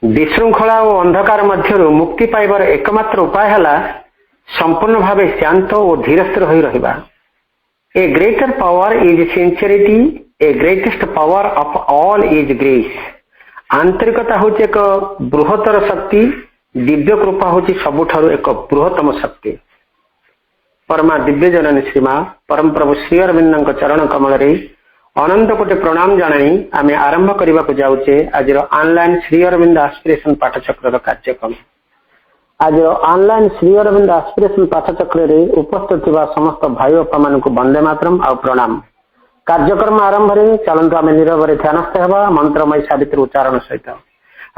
विशृंखला और अंधकार मध्य मुक्ति पाइबार एकमात्र उपाय है संपूर्ण भाव शांत और धीरस्थिर हो रहा। A greater power is sincerity, a greatest power of all is grace. आंतरिकता हूँ एक बृहत्तर शक्ति, दिव्य कृपा हूँ सबुठारु एक बृहत्तम शक्ति। परमा दिव्य जननी श्रीमा परम प्रभु श्री अरविंद चरण कमल रे अनंत कोटि प्रणाम जनाई आमे आरंभ करने को जाऊे आज ऑनलाइन श्री अरविंद एस्पिरेशन पाठचक्र कार्यक्रम। आज ऑनलाइन श्री अरविंद एस्पिरेशन पाठचक्र रे उपस्थित थिबा समस्त भाई बापा मान को वंदे मातरम आ प्रणाम। कार्यक्रम आरंभ रे चलंतु आमे नीरव रे ध्यानस्थ हेबा मंत्रमयी सावित्री उच्चारण सहित।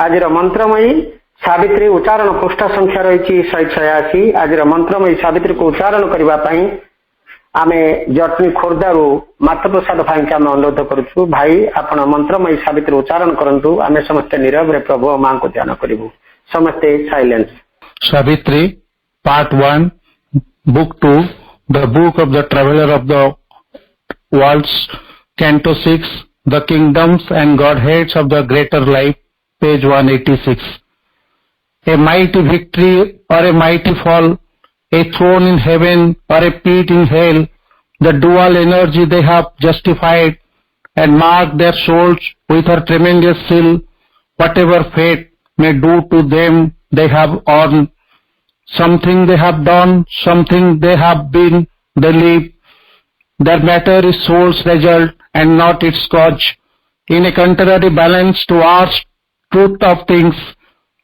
आज मंत्रमयी सावित्री उच्चारण पृष्ठ संख्या रही 186। आज मंत्रमयी सावित्री को उच्चारण करने आमे जटनी खोर्धारू माता प्रसाद भाई के आम अनुरोध करुचु। भाई आपण मंत्रमयी सावित्री उच्चारण करंतु, आमे समस्त नीरव रे प्रभु मां को ध्यान करिवु। समस्ते silence. Savitri, Part 1, Book 2, The Book of the Traveler of the Worlds, Canto 6, The Kingdoms and Godheads of the Greater Life, page 186. A mighty victory or a mighty fall, a throne in heaven or a pit in hell, the dual energy they have justified and marked their souls with her tremendous seal. Whatever fate may do to them, they have earned. Something they have done, something they have been, they live. Their matter is soul's result and not its cause. In a contrary balance to our truth of things,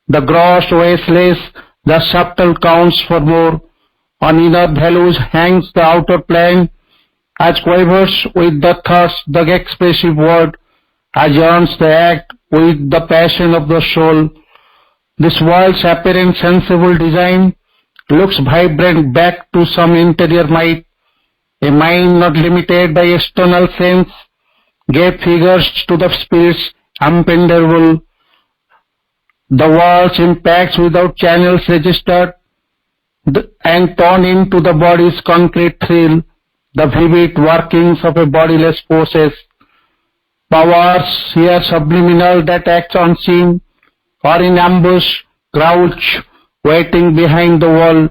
the gross weighs less, the subtle counts for more. On inner values hangs the outer plane, as quavers with the thoughts the expressive word, as yearns the act with the passion of the soul. This world's apparent sensible design looks vibrant back to some interior might. A mind not limited by external sense gave figures to the spirit's imponderable. The world's impacts without channels registered and torn into the body's concrete thrill, the vivid workings of a bodiless forces. Powers here subliminal that acts unseen, or in ambush, crouch, waiting behind the wall,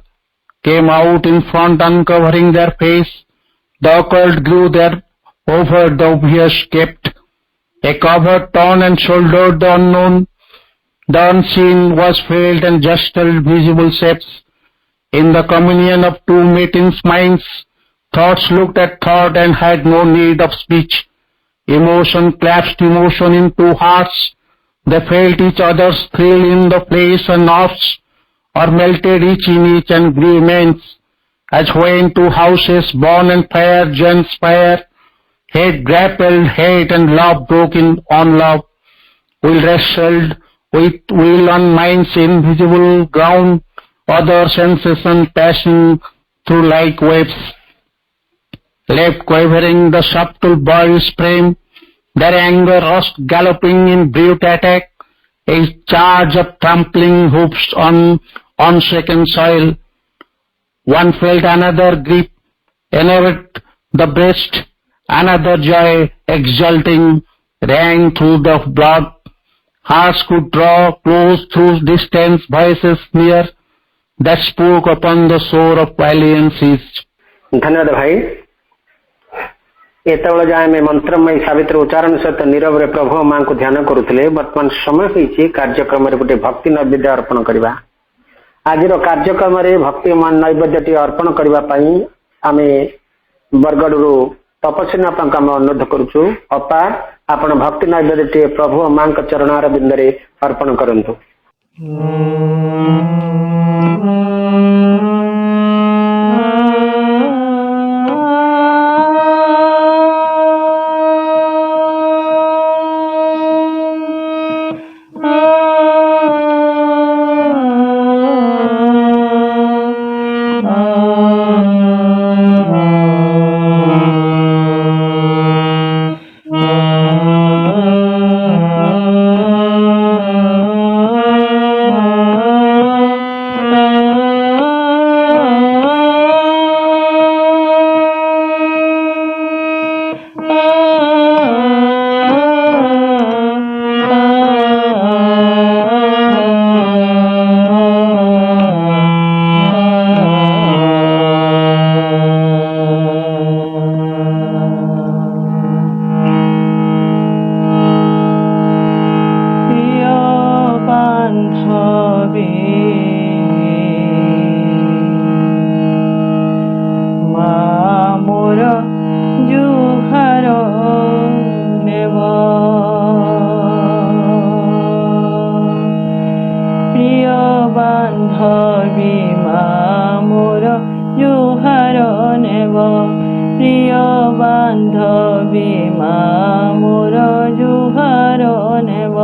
came out in front uncovering their face. The occult grew there over the obvious kept. A cover torn and shouldered the unknown. The unseen was veiled and just visible shapes. In the communion of two meeting minds, thoughts looked at thought and had no need of speech. Emotion clasped emotion in two hearts. They felt each other's thrill in the flesh and nerves, or melted each in each and grew immense, as when two houses born and fire joined fire, hate grappled hate and love broke in on love. Will wrestled with will on mind's invisible ground, other sensation passing through like waves, left quivering the subtle body's frame. Their anger rushed galloping in brute attack, a charge of trampling hoofs on unshaken soil. One felt another grip, enervate the breast, another joy exulting rang through the blood. Hearts could draw close through distance, voices near that spoke upon the shore of alien seas. धन्यवाद भाई। एतबेले जाए में मंत्रमयी सावित्री उच्चारण सहित नीरव रे प्रभु मां को ध्यान करुले। वर्तमान समय होइछि कार्यक्रम रे गोटे भक्ति नैवेद्य अर्पण करबा। आज कार्यक्रम रे भक्ति नैवेद्य अर्पण करबा पई आमे बरगड़रू तपस्वी आपन काम अनुरोध करूछु। अपा आपण भक्ति नैवेद्य प्रभु मां के चरणार बिंद रे अर्पण करंतु। प्रिय बांधवी माँ मोर जुहार नेब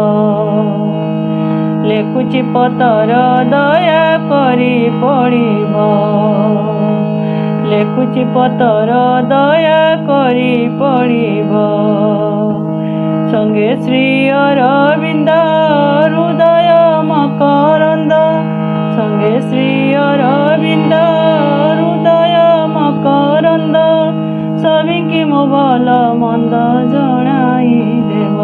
लेखुची पतर दया करी पढ़िब लेखुची पतर दया करी पढ़िब संगे श्री अरविंद हृदय मकरंद संगे श्री अरविंद हृदय मकरंद सभी मो भल मंद जनाई देव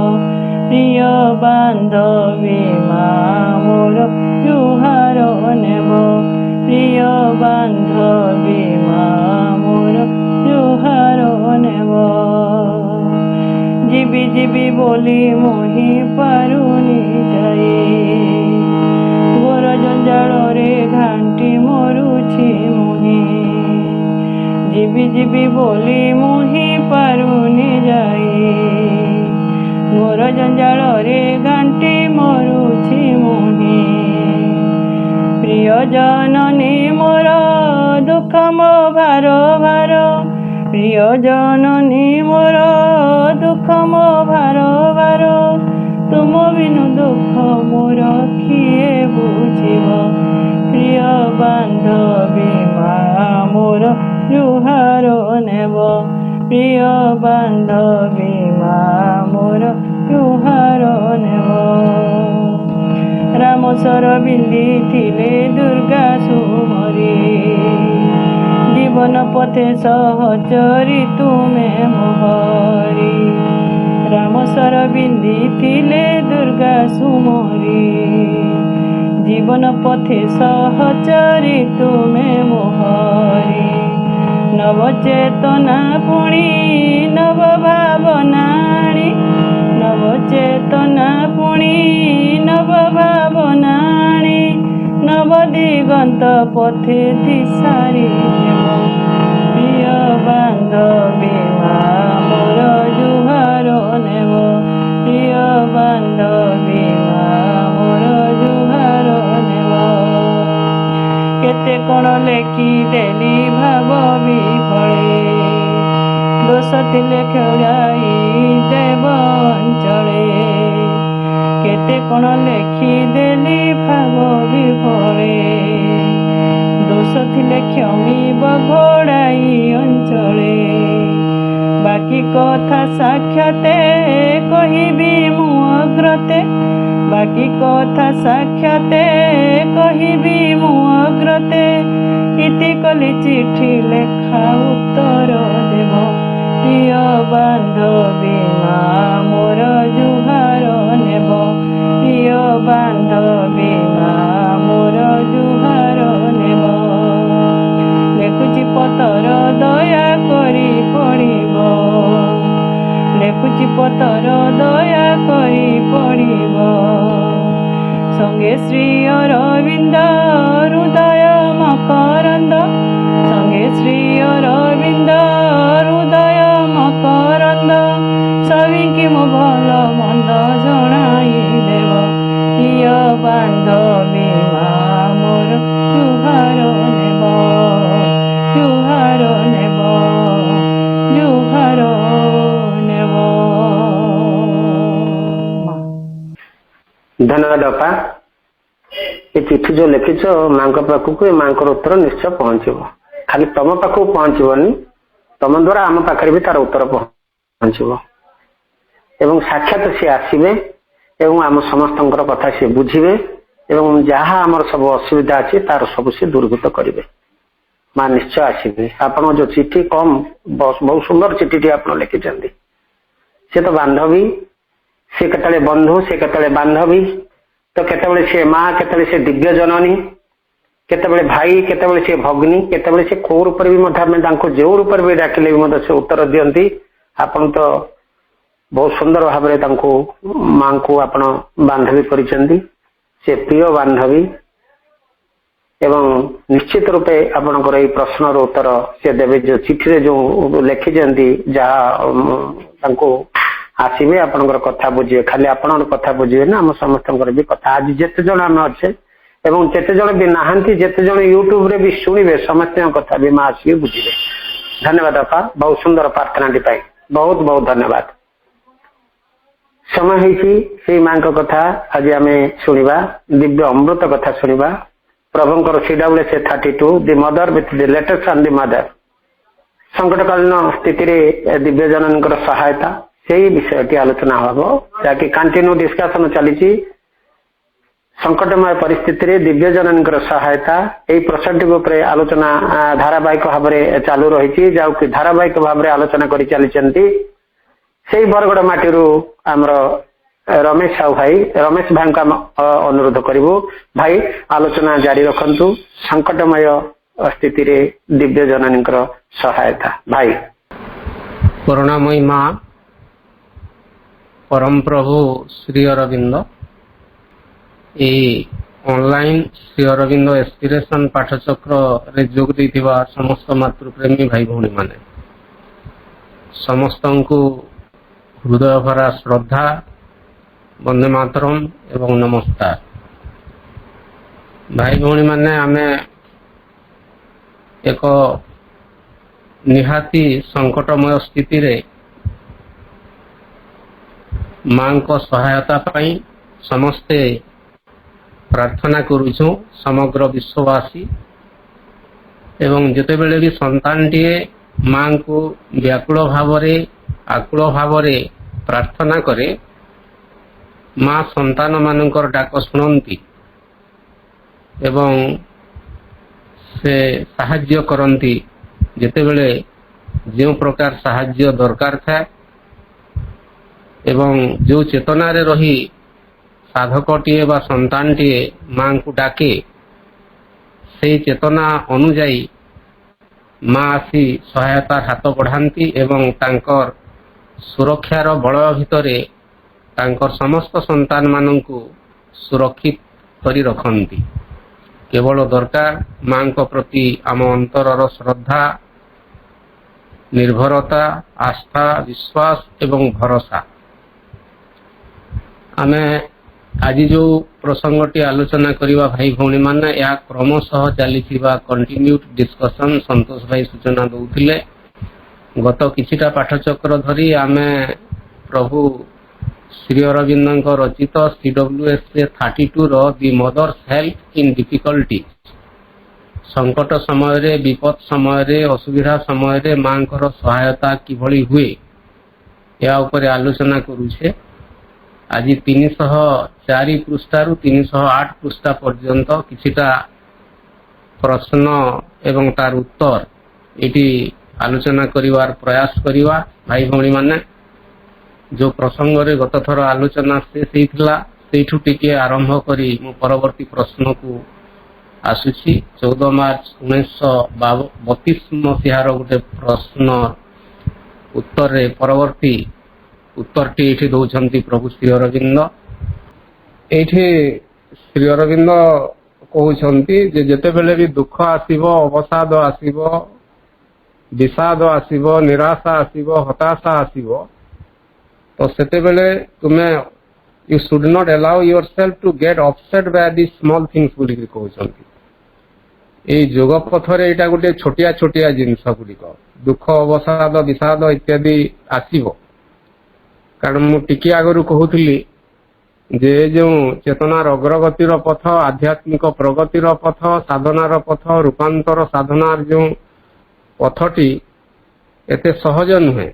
प्रिय बांधवी माँ मोर जुहार नेब प्रिय बांधवी माँ मोर जुहार नेब जीवी जीवी बोली मोहि पारुनी जाई गोर जंजाल रे घांटी मरुछि मोहि जीवी जीवी बोली मोहि पारुनी जाई गोर जंजाल रे घांटी मरुछि मोहि प्रिय जननी मोर दुख मो भार भार प्रिय जननी मोर दुख मो भार भार तुम बिनु दुख मोर किए बुझिब प्रिय बांधवी माँ मोर जुहार नेब प्रिय बांधवी माँ मोर जुहार नेब राम सर बिंदी थिले दुर्गा सुमरी जीवन पथे सहचरी तुमे मोहरी राम सर बिंदी थिले दुर्गा सुमरी जीवन पथे सहचरी तुमे मोहरी नव चेतना पुणी नव भावनाणी नव चेतना पुणी नव भावनाणी नव दिगंत पथे दिशारी प्रिय बांधवी माँ मोर जुहार नेब प्रिय बांधवी माँ मोर जुहार नेब केते कण लेखि देली भाव विफले दोष थिले खेळाई देव अंचले केते कण लेखि देली भाव विफले दोष थिले क्षमी बघोड़ाई अंचले बाकी कथा साक्षाते कहिबी मु अग्रते बाकी कथा साक्षाते कहिबी मु अग्रते इति कली चिठी लेखा उत्तर देव प्रिय बांधवी माँ मोर जुहार नेब प्रिय बांधवी माँ मोर जुहार नेब लेखुची पतर दया करी पढ़िब लेखुची पतर दया करी पढ़िब संगे श्री अरविंद हृदय मकरंद संगे श्री अरविंद हृदय मकरंद सभी मो भल मंद जनाई देव प्रिय बांधवी माँ मोर जुहार नेब जुहार नेब जुहार नेब। धन्यवाद अपा ये चिठी जो लिखिच माँ पाखक माँ उत्तर निश्चय पहुंचब खाली तुम पाखक पहुंचबनी तुम द्वारा आम पाखे भी तार उत्तर पहुंचब एवं साक्षात सी आसवे एवं आम समस्त कथा सी बुझे एवं जहाँ आमर सब असुविधा अच्छी तार सब सी दूरीभूत करेंगे माँ निश्चय आसवे आपन जो चिठी कम बहुत सुंदर चिठी आप लिखिं सी तो बांधवी सी केतले बंधु सी केतले बांधवी तो केतबेले सी माँ केतबेले सी दिव्य जननी केतबेले भाई केतबेले सी भगिनी केतबेले सी को रूप में जो रूप भी डाकिले भी से उत्तर दियंती आपन तो बहुत सुंदर भाव में माँ को आपण बांधवी करिसेंती से प्रिय बांधवी एवं निश्चित रूपे आपणकर ये प्रश्न उत्तर से देवे जो चिठी जो लिखी जहाँ आसवे आपणकर कथा बुझे खाली आपण कथा बुझे ना आम समस्त भी कथा आज जिते जन आम अच्छे एवं जिते जन भी नहांती जिते जन यूट्यूब रे भी शुणवे समस्त कथा भी माँ आसिक बुझे धन्यवाद अपा बहुत सुंदर प्रार्थना पाई बहुत बहुत धन्यवाद। समय होई माँ कथा आज आम शुणा दिव्य अमृत कथा शुणा प्रभुंर CWSA 32 the Mother with the latest and the Mother संकटकालीन स्थिति रे दिव्य जनन सहायता से विषय आलोचना हम जहाँकि कंटिन्यू डिस्कसन चली संकटमय परिस्थिति रे दिव्य जनन सहायता यही प्रसंग आलोचना धारावाहिक भाव में चालू रही जहाँकि धारावाहिक भाव में आलोचना कर चली से बरगड़ माटी आमर रमेश साहू भाई रमेश भाई को अनुरोध करूँ भाई आलोचना जारी रखु संकटमय स्थिति रे दिव्य जननी सहायता भाई। करुणामयी माँ परम प्रभु श्री अरविंद ऑनलाइन श्री अरविंद एस्पिरेशन पाठचक्र रे जोग देथिबा समस्त मातृप्रेमी भाई भौणी माने समस्त को हृदय भरा श्रद्धा वंदे मातरम एवं नमस्कार। भाई भौणी माने आमे एक निहाती संकटमय स्थिति रे मां को सहायता पाई समस्ते प्रार्थना करूछु समग्र विश्ववासी एवं जेतेबेले भी संतान टीए मां को व्याकुल भावरे आकुल भावरे प्रार्थना करे मां संतान मानकर डाक शुणती एवं से साहाय्य करती जेतेबेले जो प्रकार साहाय्य दरकार था एवं जो चेतना रे रही साधकटीए बा संतानटीए मां को डाके से चेतना अनुजाई मां आसी सहायता हाथ बढ़ाती एवं तांकर सुरक्षार बल भितरे तांकर समस्त संतान मानंकु सुरक्षित करी रखंती। केवल दरकार मां को प्रति आम अंतरर श्रद्धा निर्भरता आस्था विश्वास एवं भरोसा। आमे आज जो प्रसंगटी आलोचना करिवा भाई भौणी माने या क्रमशः चलीथिबा कंटिन्यूड डिस्कशन संतोष भाई सूचना दउथिले गत किछिटा पाठचक्र धरी आमे प्रभु श्री अरविंद रचित CWSA 32 रो the Mother's help in difficulty संकट समय रे विपद समय रे असुविधा समय रे मां को सहायता किभली हुए या ऊपर आलोचना करूछे। आज 304 पृष्ठारु 308 पृष्ठा पर्यंत किछिटा प्रश्न एवं तार उत्तर एटी आलोचना करिवार प्रयास करिवा भाई भौणी माने जो प्रसंग रे गत थर आलोचना से सेठू टिके आरंभ करी मु परवर्ती प्रश्न को आसुची 14 मार्च 1932 मसीहार गोटे प्रश्न उत्तर रे परवर्ती उत्तर टी एठी दउछंती प्रभु श्री अरविंद। एठी श्री अरविंद कहउछंती जे जेते बेले भी दुख आसीबो अवसाद आसीबो विषाद आसीबो निराशा आसीबो हताशा आसीबो तो सेते बेले तुमे you should not allow yourself to get upset by this small things बोली कहउछंती। ए जोग पथरे एटा गोटे छोटिया छोटिया जिंस गुड़िक दुख अवसाद विषाद इत्यादि आसीबो कारण मु टिकी आगरु कहूली जे जो चेतनार अग्रगतिर पथ आध्यात्मिक प्रगतिर पथ साधनार पथ रूपांतर साधनार जो पथटी एते सहज नुहे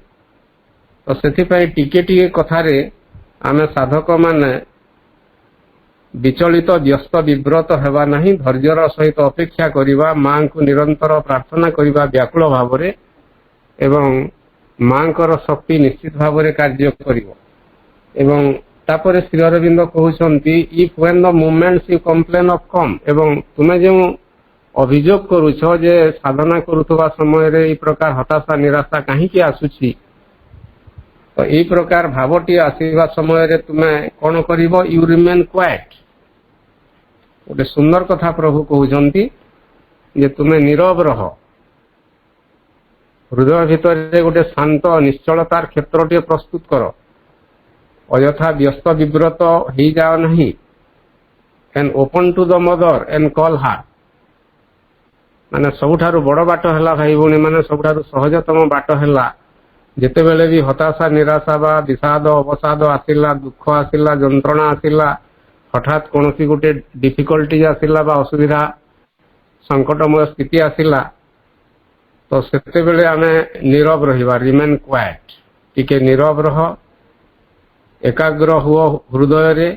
तो सेथिपाई टिके टिके कथारे आमे साधक माने विचलित व्यस्त विव्रत हेबा नहीं धैर्यर सहित अपेक्षा करिबा मां को निरंतर प्रार्थना करिबा व्याकुल भावरे एवं मां कर शक्ति निश्चित भावरे कार्य करिवो एवं तापर श्री अरविंद कहउछंती if when the moments you complain of come एवं तुमे जो अभियोग करूछ जे साधना करुथबा समय रे ई प्रकार हताशा निराशा काहे की आसुची तो ई प्रकार भावटी आसीबा समय रे तुमे कोन करिवो यू रिमेन क्वाइट। गोटे सुंदर कथा प्रभु कहउछंती जे तुमे नीरव रह हृदय भितर गोटे शांत निश्चलतार क्षेत्रटी प्रस्तुत कर अयथा व्यस्त विव्रत हो जाओ नहीं and open to the Mother and call her ମାନେ ସବୁଠାରୁ ବଡ଼ ବାଟ ହେଲା ଭାଇ ଭଉଣୀ ମାନେ, ସବୁଠାରୁ ସହଜତମ ବାଟ ହେଲା ଯେତେବେଳେ ବି ହତାଶା ନିରାଶା ବା ବିଷାଦ ଅବସାଦ ଆସିଲା, ଦୁଃଖ ଆସିଲା, ଯନ୍ତ୍ରଣା ଆସିଲା, ହଠାତ୍ କୌଣସି ଗୋଟେ ଡିଫିକଲ୍ଟିଜ ଆସିଲା ବା ଅସୁବିଧା ସଂକଟମୟ ସ୍ଥିତି ଆସିଲା, ତ ସେତେବେଳେ ଆମେ ନୀରବ ରହିବା, ରିମେନ୍ କ୍ୱାଏଟ୍, ଟିକେ ନୀରବ ରହ, ଏକାଗ୍ର ହୁଅ ହୃଦୟରେ,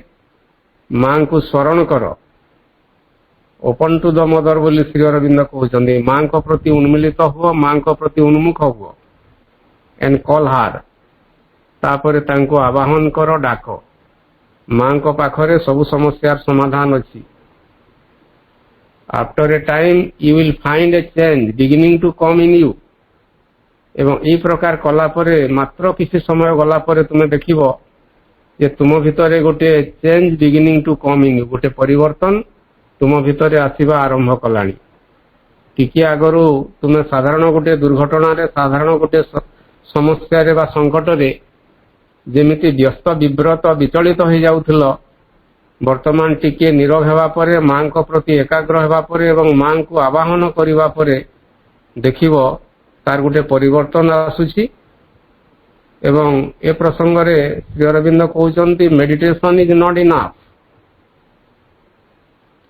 ମାଙ୍କୁ ସ୍ମରଣ କର। ଓପନ୍ ଟୁ ଦ ମଦର ବୋଲି ଶ୍ରୀ ଅରବିନ୍ଦ କହୁଛନ୍ତି, ମାଙ୍କ ପ୍ରତି ଉନ୍ମିଳିତ ହୁଅ, ମାଙ୍କ ପ୍ରତି ଉନ୍ମୁଖ ହୁଅ, ଏଣ୍ଡ କଲ୍ ହାର, ତାପରେ ତାଙ୍କୁ ଆବାହନ କର, ଡାକ। ମାଙ୍କ ପାଖରେ ସବୁ ସମସ୍ୟାର ସମାଧାନ ଅଛି। After a time you will find a change beginning to come in you. ଏବଂ ଏହି ପ୍ରକାର କଲା ପରେ ମାତ୍ର କିଛି ସମୟ ଗଲା ପରେ ତୁମେ ଦେଖିବ ଯେ ତୁମ ଭିତରେ ଗୋଟେ change beginning to come in you, ଗୋଟେ ପରିବର୍ତ୍ତନ ତୁମ ଭିତରେ ଆସିବା ଆରମ୍ଭ କଲାଣି। ଟିକେ ଆଗରୁ ତୁମେ ସାଧାରଣ ଗୋଟେ ଦୁର୍ଘଟଣାରେ, ସାଧାରଣ ଗୋଟେ ସମସ୍ୟାରେ ବା ସଂକଟରେ ଯେମିତି ବ୍ୟସ୍ତ ବିବ୍ରତ ବିଚଳିତ ହେଇଯାଉଥିଲ, ବର୍ତ୍ତମାନ ଟିକେ ନୀରବ ହେବା ପରେ, ମାଙ୍କ ପ୍ରତି ଏକାଗ୍ର ହେବା ପରେ ଏବଂ ମାଙ୍କୁ ଆବାହନ କରିବା ପରେ ଦେଖିବ ତାର ଗୋଟେ ପରିବର୍ତ୍ତନ ଆସୁଛି। ଏବଂ ଏ ପ୍ରସଙ୍ଗରେ ଶ୍ରୀ ଅରବିନ୍ଦ କହୁଛନ୍ତି, ମେଡିଟେସନ ଇଜ ନଟ୍ ଇନଫ୍।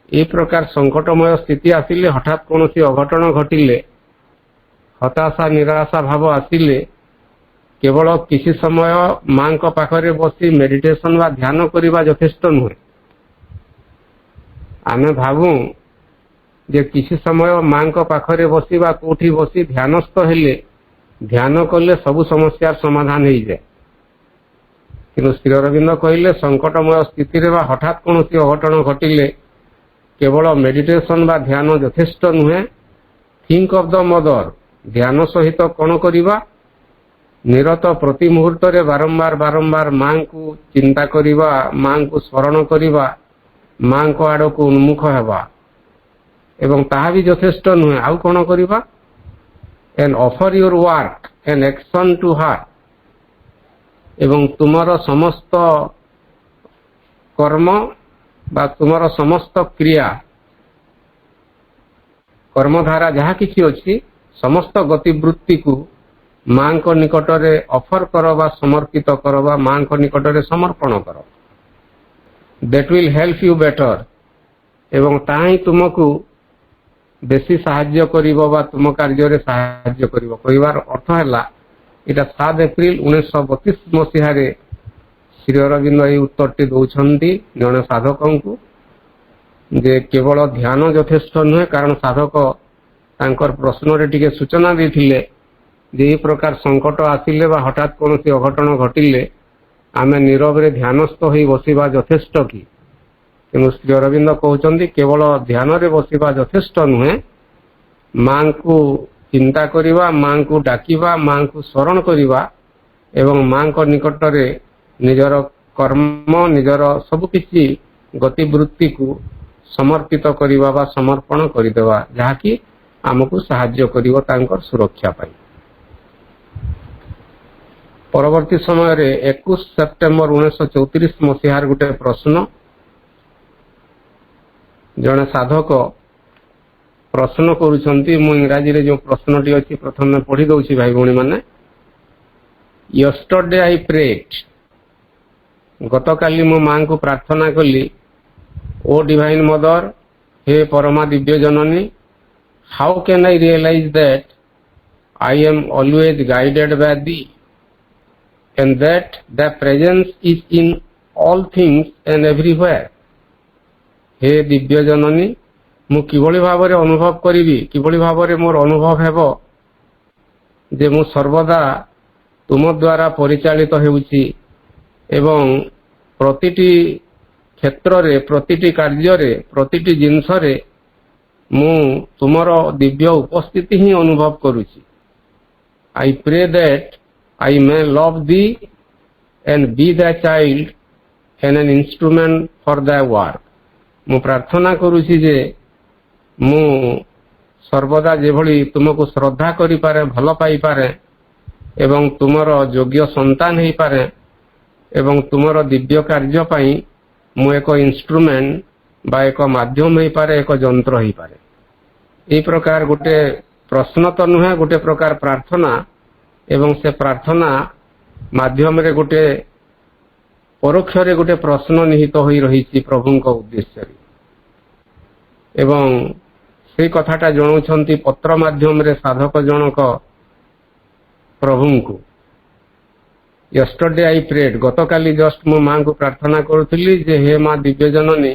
ଏ ପ୍ରକାର ସଂକଟମୟ ସ୍ଥିତି ଆସିଲେ, ହଠାତ୍ କୌଣସି ଅଘଟଣ ଘଟିଲେ, ହତାଶା ନିରାଶା ଭାବ ଆସିଲେ, କେବଳ କିଛି ସମୟ ମାଙ୍କ ପାଖରେ ବସି ମେଡିଟେସନ ବା ଧ୍ୟାନ କରିବା ଯଥେଷ୍ଟ ନୁହେଁ। ଆମେ ଭାବୁ ଯେ କିଛି ସମୟ ମାଙ୍କ ପାଖରେ ବସି ବା କୋଉଠି ବସି ଧ୍ୟାନସ୍ଥ ହେଲେ, ଧ୍ୟାନ କଲେ ସବୁ ସମସ୍ୟାର ସମାଧାନ ହେଇଯାଏ। କିନ୍ତୁ ଶ୍ରୀ ଅରବିନ୍ଦ କହିଲେ, ସଂକଟମୟ ସ୍ଥିତିରେ ବା ହଠାତ୍ କୌଣସି ଅଘଟଣ ଘଟିଲେ କେବଳ ମେଡିଟେସନ ବା ଧ୍ୟାନ ଯଥେଷ୍ଟ ନୁହେଁ। ଥିଙ୍କ ଅଫ୍ ଦ ମଦର, ଧ୍ୟାନ ସହିତ କ'ଣ କରିବା? ନିରତ ପ୍ରତି ମୁହୂର୍ତ୍ତରେ ବାରମ୍ବାର ବାରମ୍ବାର ମାଙ୍କୁ ଚିନ୍ତା କରିବା, ମାଙ୍କୁ ସ୍ମରଣ କରିବା, ମାଙ୍କ ଆଡ଼କୁ ଉନ୍ମୁଖ ହେବା। ଏବଂ ତାହା ବି ଯଥେଷ୍ଟ ନୁହେଁ, ଆଉ କ'ଣ କରିବା? and offer your work and action to her। ଏବଂ ତୁମର ସମସ୍ତ କର୍ମ ବା ତୁମର ସମସ୍ତ କ୍ରିୟା, କର୍ମଧାରା ଯାହା କିଛି ଅଛି, ସମସ୍ତ ଗତିବୃତ୍ତିକୁ ମାଙ୍କ ନିକଟରେ ଅଫର କର ବା ସମର୍ପିତ କର ବା ମାଙ୍କ ନିକଟରେ ସମର୍ପଣ କର। that will help you better। ଏବଂ ତାହା ହିଁ ତୁମକୁ ବେଶୀ ସାହାଯ୍ୟ କରିବ ବା ତୁମ କାର୍ଯ୍ୟରେ ସାହାଯ୍ୟ କରିବ। କହିବାର ଅର୍ଥ ହେଲା, ଏଇଟା 7 ଏପ୍ରିଲ 1932 ମସିହାରେ ଶ୍ରୀ ଅରବିନ୍ଦ ଏହି ଉତ୍ତରଟି ଦେଉଛନ୍ତି ଜଣେ ସାଧକଙ୍କୁ, ଯେ କେବଳ ଧ୍ୟାନ ଯଥେଷ୍ଟ ନୁହେଁ। କାରଣ ସାଧକ ତାଙ୍କର ପ୍ରଶ୍ନରେ ଟିକେ ସୂଚନା ଦେଇଥିଲେ ଯେ ଏହି ପ୍ରକାର ସଂକଟ ଆସିଲେ ବା ହଠାତ୍ କୌଣସି ଅଘଟଣ ଘଟିଲେ ଆମେ ନୀରବରେ ଧ୍ୟାନସ୍ଥ ହୋଇ ବସିବା ଯଥେଷ୍ଟ କି? ତେଣୁ ଶ୍ରୀ ଅରବିନ୍ଦ କହୁଛନ୍ତି, କେବଳ ଧ୍ୟାନରେ ବସିବା ଯଥେଷ୍ଟ ନୁହେଁ, ମାଙ୍କୁ ଚିନ୍ତା କରିବା, ମାଙ୍କୁ ଡାକିବା, ମାଙ୍କୁ ସ୍ମରଣ କରିବା ଏବଂ ମାଙ୍କ ନିକଟରେ ନିଜର କର୍ମ, ନିଜର ସବୁକିଛି ଗତିବୃତ୍ତିକୁ ସମର୍ପିତ କରିବା ବା ସମର୍ପଣ କରିଦେବା, ଯାହାକି ଆମକୁ ସାହାଯ୍ୟ କରିବ ତାଙ୍କର ସୁରକ୍ଷା ପାଇଁ। ପରବର୍ତ୍ତୀ ସମୟରେ 21 ସେପ୍ଟେମ୍ବର 1934 ମସିହାର ଗୋଟେ ପ୍ରଶ୍ନ, ଜଣେ ସାଧକ ପ୍ରଶ୍ନ କରୁଛନ୍ତି। ମୁଁ ଇଂରାଜୀରେ ଯେଉଁ ପ୍ରଶ୍ନଟି ଅଛି ପ୍ରଥମେ ପଢ଼ି ଦେଉଛି ଭାଇ ଭଉଣୀ ମାନେ। ୟଷ୍ଟରଡେ ଆଇ ପ୍ରେଡ୍, ଗତକାଲି ମୁଁ ମାଙ୍କୁ ପ୍ରାର୍ଥନା କଲି, ଓ ଡିଭାଇନ୍ ମଦର, ହେ ପରମା ଦିବ୍ୟ ଜନନୀ, how can I realise that I am always guided by the and that the presence is in all things and everywhere। हे दिव्य जननी, ମୁଁ କିଭଳି ଭାବରେ ଅନୁଭବ କରିବି, କିଭଳି ଭାବରେ ମୋର ଅନୁଭବ ହେବ ଯେ ମୁଁ ସର୍ବଦା ତୁମ ଦ୍ୱାରା ପରିଚାଳିତ ହେଉଛି ଏବଂ ପ୍ରତିଟି କ୍ଷେତ୍ରରେ, ପ୍ରତିଟି କାର୍ଯ୍ୟରେ, ପ୍ରତିଟି ଜିନିଷରେ ମୁଁ ତୁମର ଦିବ୍ୟ ଉପସ୍ଥିତି ହିଁ ଅନୁଭବ କରୁଛି। I pray that I may love thee and be thy child and an instrument for thy work। ମୁଁ ପ୍ରାର୍ଥନା କରୁଛି ଯେ ମୁଁ ସର୍ବଦା ଯେଭଳି ତୁମକୁ ଶ୍ରଦ୍ଧା କରିପାରେ, ଭଲ ପାଇପାରେ ଏବଂ ତୁମର ଯୋଗ୍ୟ ସନ୍ତାନ ହେଇପାରେ ଏବଂ ତୁମର ଦିବ୍ୟ କାର୍ଯ୍ୟ ପାଇଁ ମୁଁ ଏକ ଇନଷ୍ଟ୍ରୁମେଣ୍ଟ ବା ଏକ ମାଧ୍ୟମ ହେଇପାରେ, ଏକ ଯନ୍ତ୍ର ହେଇପାରେ। এই প্রকার গোটে প্রশ্ন তো নুহে, গোটে প্রকার প্রার্থনা, এবং সে প্রার্থনা মাধ্যমে গোটে পরোক্ষরে গোটে প্রশ্ন নিহিত হয়ে রয়েছে প্রভুঙ্ক উদ্দেশ্যে, এবং সেই কথাটা জଣାଉଛନ୍ତି পତ୍ର ମାଧ୍ୟମରେ ସାଧକ ଜଣକ ପ୍ରଭୁଙ୍କୁ। ୟଷ୍ଟରଡେ ଆଇ ପ୍ରେଡ୍, ଗତକାଲି ଜଷ୍ଟ ମୋ ମାଙ୍କୁ ପ୍ରାର୍ଥନା କରୁଥିଲି ଯେ ହେ ମା ଦିବ୍ୟ ଜନନୀ,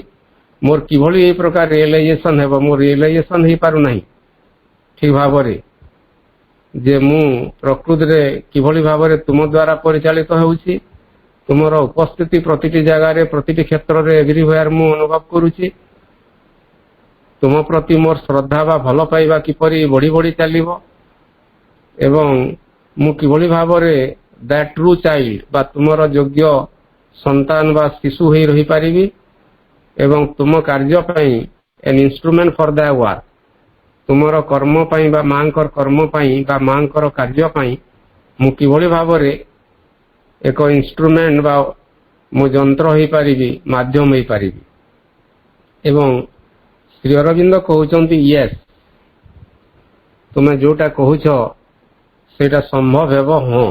ମୋର କିଭଳି ଏହି ପ୍ରକାର ରିଏଲାଇଜେସନ ହେବ, ମୋ ରିଏଲାଇଜେସନ ହେଇପାରୁନାହିଁ ଠିକ ଭାବରେ, ଯେ ମୁଁ ପ୍ରକୃତିରେ କିଭଳି ଭାବରେ ତୁମ ଦ୍ୱାରା ପରିଚାଳିତ ହେଉଛି, ତୁମର ଉପସ୍ଥିତି ପ୍ରତିଟି ଜାଗାରେ ପ୍ରତିଟି କ୍ଷେତ୍ରରେ ଏଭ୍ରିହ୍ୱେୟାର ମୁଁ ଅନୁଭବ କରୁଛି। ତୁମ ପ୍ରତି ମୋର ଶ୍ରଦ୍ଧା ବା ଭଲ ପାଇବା କିପରି ବଢ଼ି ବଢ଼ି ଚାଲିବ, ଏବଂ ମୁଁ କିଭଳି ଭାବରେ ଦ୍ୟାଟ୍ ଟ୍ରୁ ଚାଇଲ୍ଡ ବା ତୁମର ଯୋଗ୍ୟ ସନ୍ତାନ ବା ଶିଶୁ ହୋଇ ରହିପାରିବି, ଏବଂ ତୁମ କାର୍ଯ୍ୟ ପାଇଁ ଏନ୍ ଇନଷ୍ଟ୍ରୁମେଣ୍ଟ ଫର୍ ଦ୍ୟ ୱାର୍କ, ତୁମର କର୍ମ ପାଇଁ ବା ମାଙ୍କର କର୍ମ ପାଇଁ ବା ମାଙ୍କର କାର୍ଯ୍ୟ ପାଇଁ ମୁଁ କିଭଳି ଭାବରେ ଏକ ଇନଷ୍ଟ୍ରୁମେଣ୍ଟ ବା ମୁଁ ଯନ୍ତ୍ର ହୋଇପାରିବି, ମାଧ୍ୟମ ହୋଇପାରିବି। ଏବଂ ଶ୍ରୀ ଅରବିନ୍ଦ କହୁଛନ୍ତି ୟେସ୍, ତୁମେ ଯୋଉଟା କହୁଛ ସେଇଟା ସମ୍ଭବ ହେବ। ହଁ,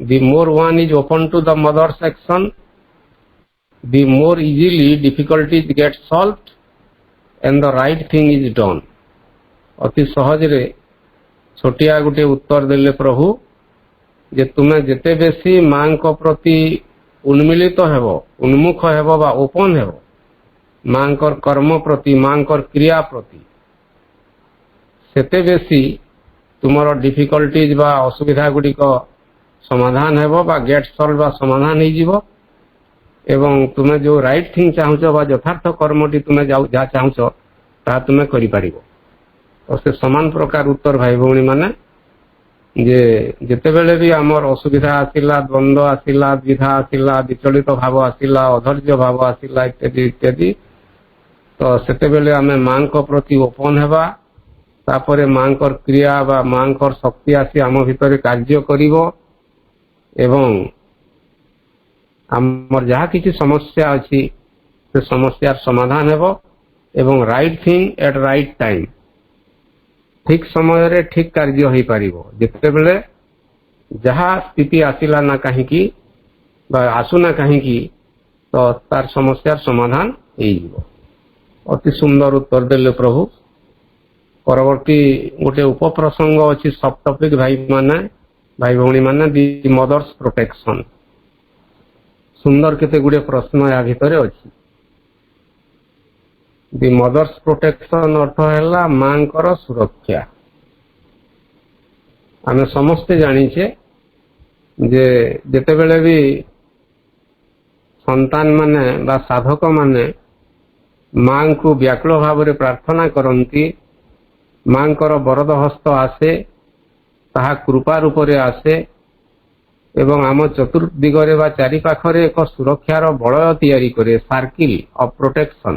the more one is open to the Mother's action, the more easily difficulties get solved and the right thing is done. ଅତି ସହଜରେ ଛୋଟିଆ ଗୋଟେ ଉତ୍ତର ଦେଲେ ପ୍ରଭୁ, ଯେ ତୁମେ ଯେତେ ବେଶୀ ମାଙ୍କ ପ୍ରତି ଉନ୍ମିଳିତ ହେବ, ଉନ୍ମୁଖ ହେବ ବା ଓପନ୍ ହେବ ମାଙ୍କର କର୍ମ ପ୍ରତି, ମାଙ୍କର କ୍ରିୟା ପ୍ରତି, ସେତେ ବେଶୀ ତୁମର ଡିଫିକଲ୍ଟିଜ୍ ବା ଅସୁବିଧା ଗୁଡ଼ିକ ସମାଧାନ ହେବ ବା ଗେଟ୍ ସଲ୍ଭ ବା ସମାଧାନ ହେଇଯିବ, ଏବଂ ତୁମେ ଯେଉଁ ରାଇଟ୍ ଥିଙ୍ଗ ଚାହୁଁଛ ବା ଯଥାର୍ଥ କର୍ମଟି ତୁମେ ଯାହା ଚାହୁଁଛ ତାହା ତୁମେ କରିପାରିବ। ତ ସେ ସମାନ ପ୍ରକାର ଉତ୍ତର ଭାଇ ଭଉଣୀ ମାନେ, ଯେ ଯେତେବେଳେ ବି ଆମର ଅସୁବିଧା ଆସିଲା, ଦ୍ୱନ୍ଦ୍ୱ ଆସିଲା, ଦ୍ୱିଧା ଆସିଲା, ବିଚଳିତ ଭାବ ଆସିଲା, ଅଧୈର୍ଯ୍ୟ ଭାବ ଆସିଲା, ଇତ୍ୟାଦି ଇତ୍ୟାଦି, ତ ସେତେବେଳେ ଆମେ ମାଙ୍କ ପ୍ରତି ଓପନ୍ ହେବା, ତାପରେ ମାଙ୍କର କ୍ରିୟା ବା ମାଙ୍କର ଶକ୍ତି ଆସି ଆମ ଭିତରେ କାର୍ଯ୍ୟ କରିବ, ଏବଂ ଆମର ଯାହା କିଛି ସମସ୍ୟା ଅଛି ସେ ସମସ୍ୟାର ସମାଧାନ ହେବ, ଏବଂ right thing at right time, ଠିକ ସମୟରେ ଠିକ କାର୍ଯ୍ୟ ହେଇପାରିବ। ଯେତେବେଳେ ଯାହା ସ୍ଥିତି ଆସିଲା ନା କାହିଁକି ବା ଆସୁନା କାହିଁକି, ତ ତାର ସମସ୍ୟାର ସମାଧାନ ହେଇଯିବ। ଅତି ସୁନ୍ଦର ଉତ୍ତର ଦେଲେ ପ୍ରଭୁ। ପରବର୍ତ୍ତୀ ଗୋଟେ ଉପପ୍ରସଙ୍ଗ ଅଛି, ସବ୍ ଟପିକ ଭାଇ ଭଉଣୀ ମାନେ, ଦି ମଦର୍ସ ପ୍ରୋଟେକ୍ସନ। ସୁନ୍ଦର କେତେ ଗୁଡ଼ିଏ ପ୍ରଶ୍ନ ୟା ଭିତରେ ଅଛି। ଦି ମଦର୍ସ ପ୍ରୋଟେକ୍ସନ ଅର୍ଥ ହେଲା ମାଙ୍କର ସୁରକ୍ଷା। ଆମେ ସମସ୍ତେ ଜାଣିଛେ ଯେ ଯେତେବେଳେ ବି ସନ୍ତାନ ମାନେ ବା ସାଧକ ମାନେ ମାଙ୍କୁ ବ୍ୟାକୁଳ ଭାବରେ ପ୍ରାର୍ଥନା କରନ୍ତି, ମାଙ୍କର ବରଦ ହସ୍ତ ଆସେ, ତାହା କୃପା ରୂପରେ ଆସେ, ଏବଂ ଆମ ଚତୁର୍ଦିଗରେ ବା ଚାରିପାଖରେ ଏକ ସୁରକ୍ଷାର ବଳୟ ତିଆରି କରେ, ସାର୍କିଲ୍ ଅଫ୍ ପ୍ରୋଟେକ୍ସନ।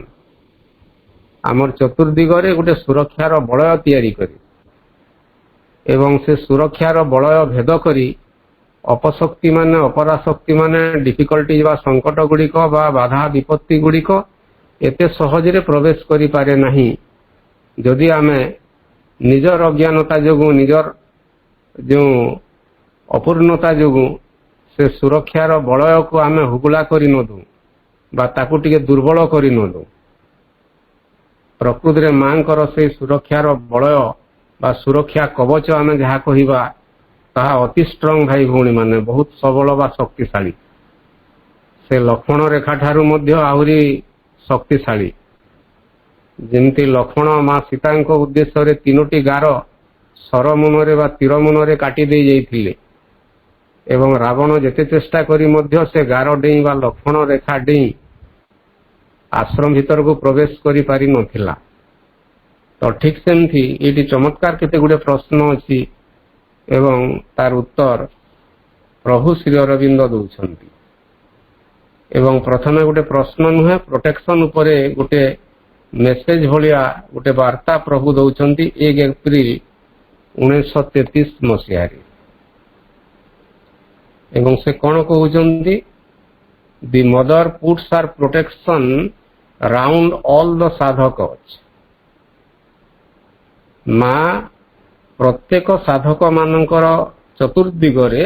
ଆମର ଚତୁର୍ଦିଗରେ ଗୋଟେ ସୁରକ୍ଷାର ବଳୟ ତିଆରି କରେ, ଏବଂ ସେ ସୁରକ୍ଷାର ବଳୟ ଭେଦ କରି ଅପଶକ୍ତି ମାନେ, ଅପରାଶକ୍ତି ମାନେ, ଡିଫିକଲ୍ଟିଜ ବା ସଙ୍କଟ ଗୁଡ଼ିକ ବା ବାଧା ବିପତ୍ତି ଗୁଡ଼ିକ ଏତେ ସହଜରେ ପ୍ରବେଶ କରିପାରେ ନାହିଁ, ଯଦି ଆମେ ନିଜର ଅଜ୍ଞାନତା ଯୋଗୁଁ, ନିଜର ଯେଉଁ ଅପୂର୍ଣ୍ଣତା ଯୋଗୁଁ ସେ ସୁରକ୍ଷାର ବଳୟକୁ ଆମେ ହୁଗୁଳା କରି ନଦୁ ବା ତାକୁ ଟିକେ ଦୁର୍ବଳ କରି ନଦୁ। ପ୍ରକୃତିରେ ମାଙ୍କର ସେଇ ସୁରକ୍ଷାର ବଳୟ ବା ସୁରକ୍ଷା କବଚ ଆମେ ଯାହା କହିବା, ତାହା ଅତି ଷ୍ଟ୍ରଙ୍ଗ ଭାଇ ଭଉଣୀ ମାନେ, ବହୁତ ସବଳ ବା ଶକ୍ତିଶାଳୀ। ସେ ଲକ୍ଷ୍ମଣ ରେଖା ଠାରୁ ମଧ୍ୟ ଆହୁରି ଶକ୍ତିଶାଳୀ। ଯେମିତି ଲକ୍ଷ୍ମଣ ମା ସୀତାଙ୍କ ଉଦ୍ଦେଶ୍ୟରେ 3ଟି ଗାର ସରମୁନରେ ବା ତୀର ମୁନରେ କାଟି ଦେଇ ଯାଇଥିଲେ, ଏବଂ ରାବଣ ଯେତେ ଚେଷ୍ଟା କରି ମଧ୍ୟ ସେ ଗାର ଡେଇଁ ବା ଲକ୍ଷ୍ମଣ ରେଖା ଡେଇଁ ଆଶ୍ରମ ଭିତରକୁ ପ୍ରବେଶ କରିପାରି ନଥିଲା। ତ ଠିକ ସେମିତି ଏଇଠି ଚମତ୍କାର କେତେ ଗୁଡ଼ିଏ ପ୍ରଶ୍ନ ଅଛି, ଏବଂ ତାର ଉତ୍ତର ପ୍ରଭୁ ଶ୍ରୀ ଅରବିନ୍ଦ ଦଉଛନ୍ତି। ଏବଂ ପ୍ରଥମେ ଗୋଟେ ପ୍ରଶ୍ନ ନୁହେଁ, ପ୍ରୋଟେକ୍ସନ ଉପରେ ଗୋଟେ ମେସେଜ ଭଳିଆ ଗୋଟେ ବାର୍ତ୍ତା ପ୍ରଭୁ ଦଉଛନ୍ତି 1 ଏପ୍ରିଲ 1933 ମସିହାରେ। ଏବଂ ସେ କ'ଣ କହୁଛନ୍ତି? ଦି ମଦର ପୁଟ୍ସ ଆର୍ ପ୍ରୋଟେକ୍ସନ ରାଉଣ୍ଡ ଅଲ୍ ଦ ସାଧକସ୍। ମା ପ୍ରତ୍ୟେକ ସାଧକ ମାନଙ୍କର ଚତୁର୍ଦିଗରେ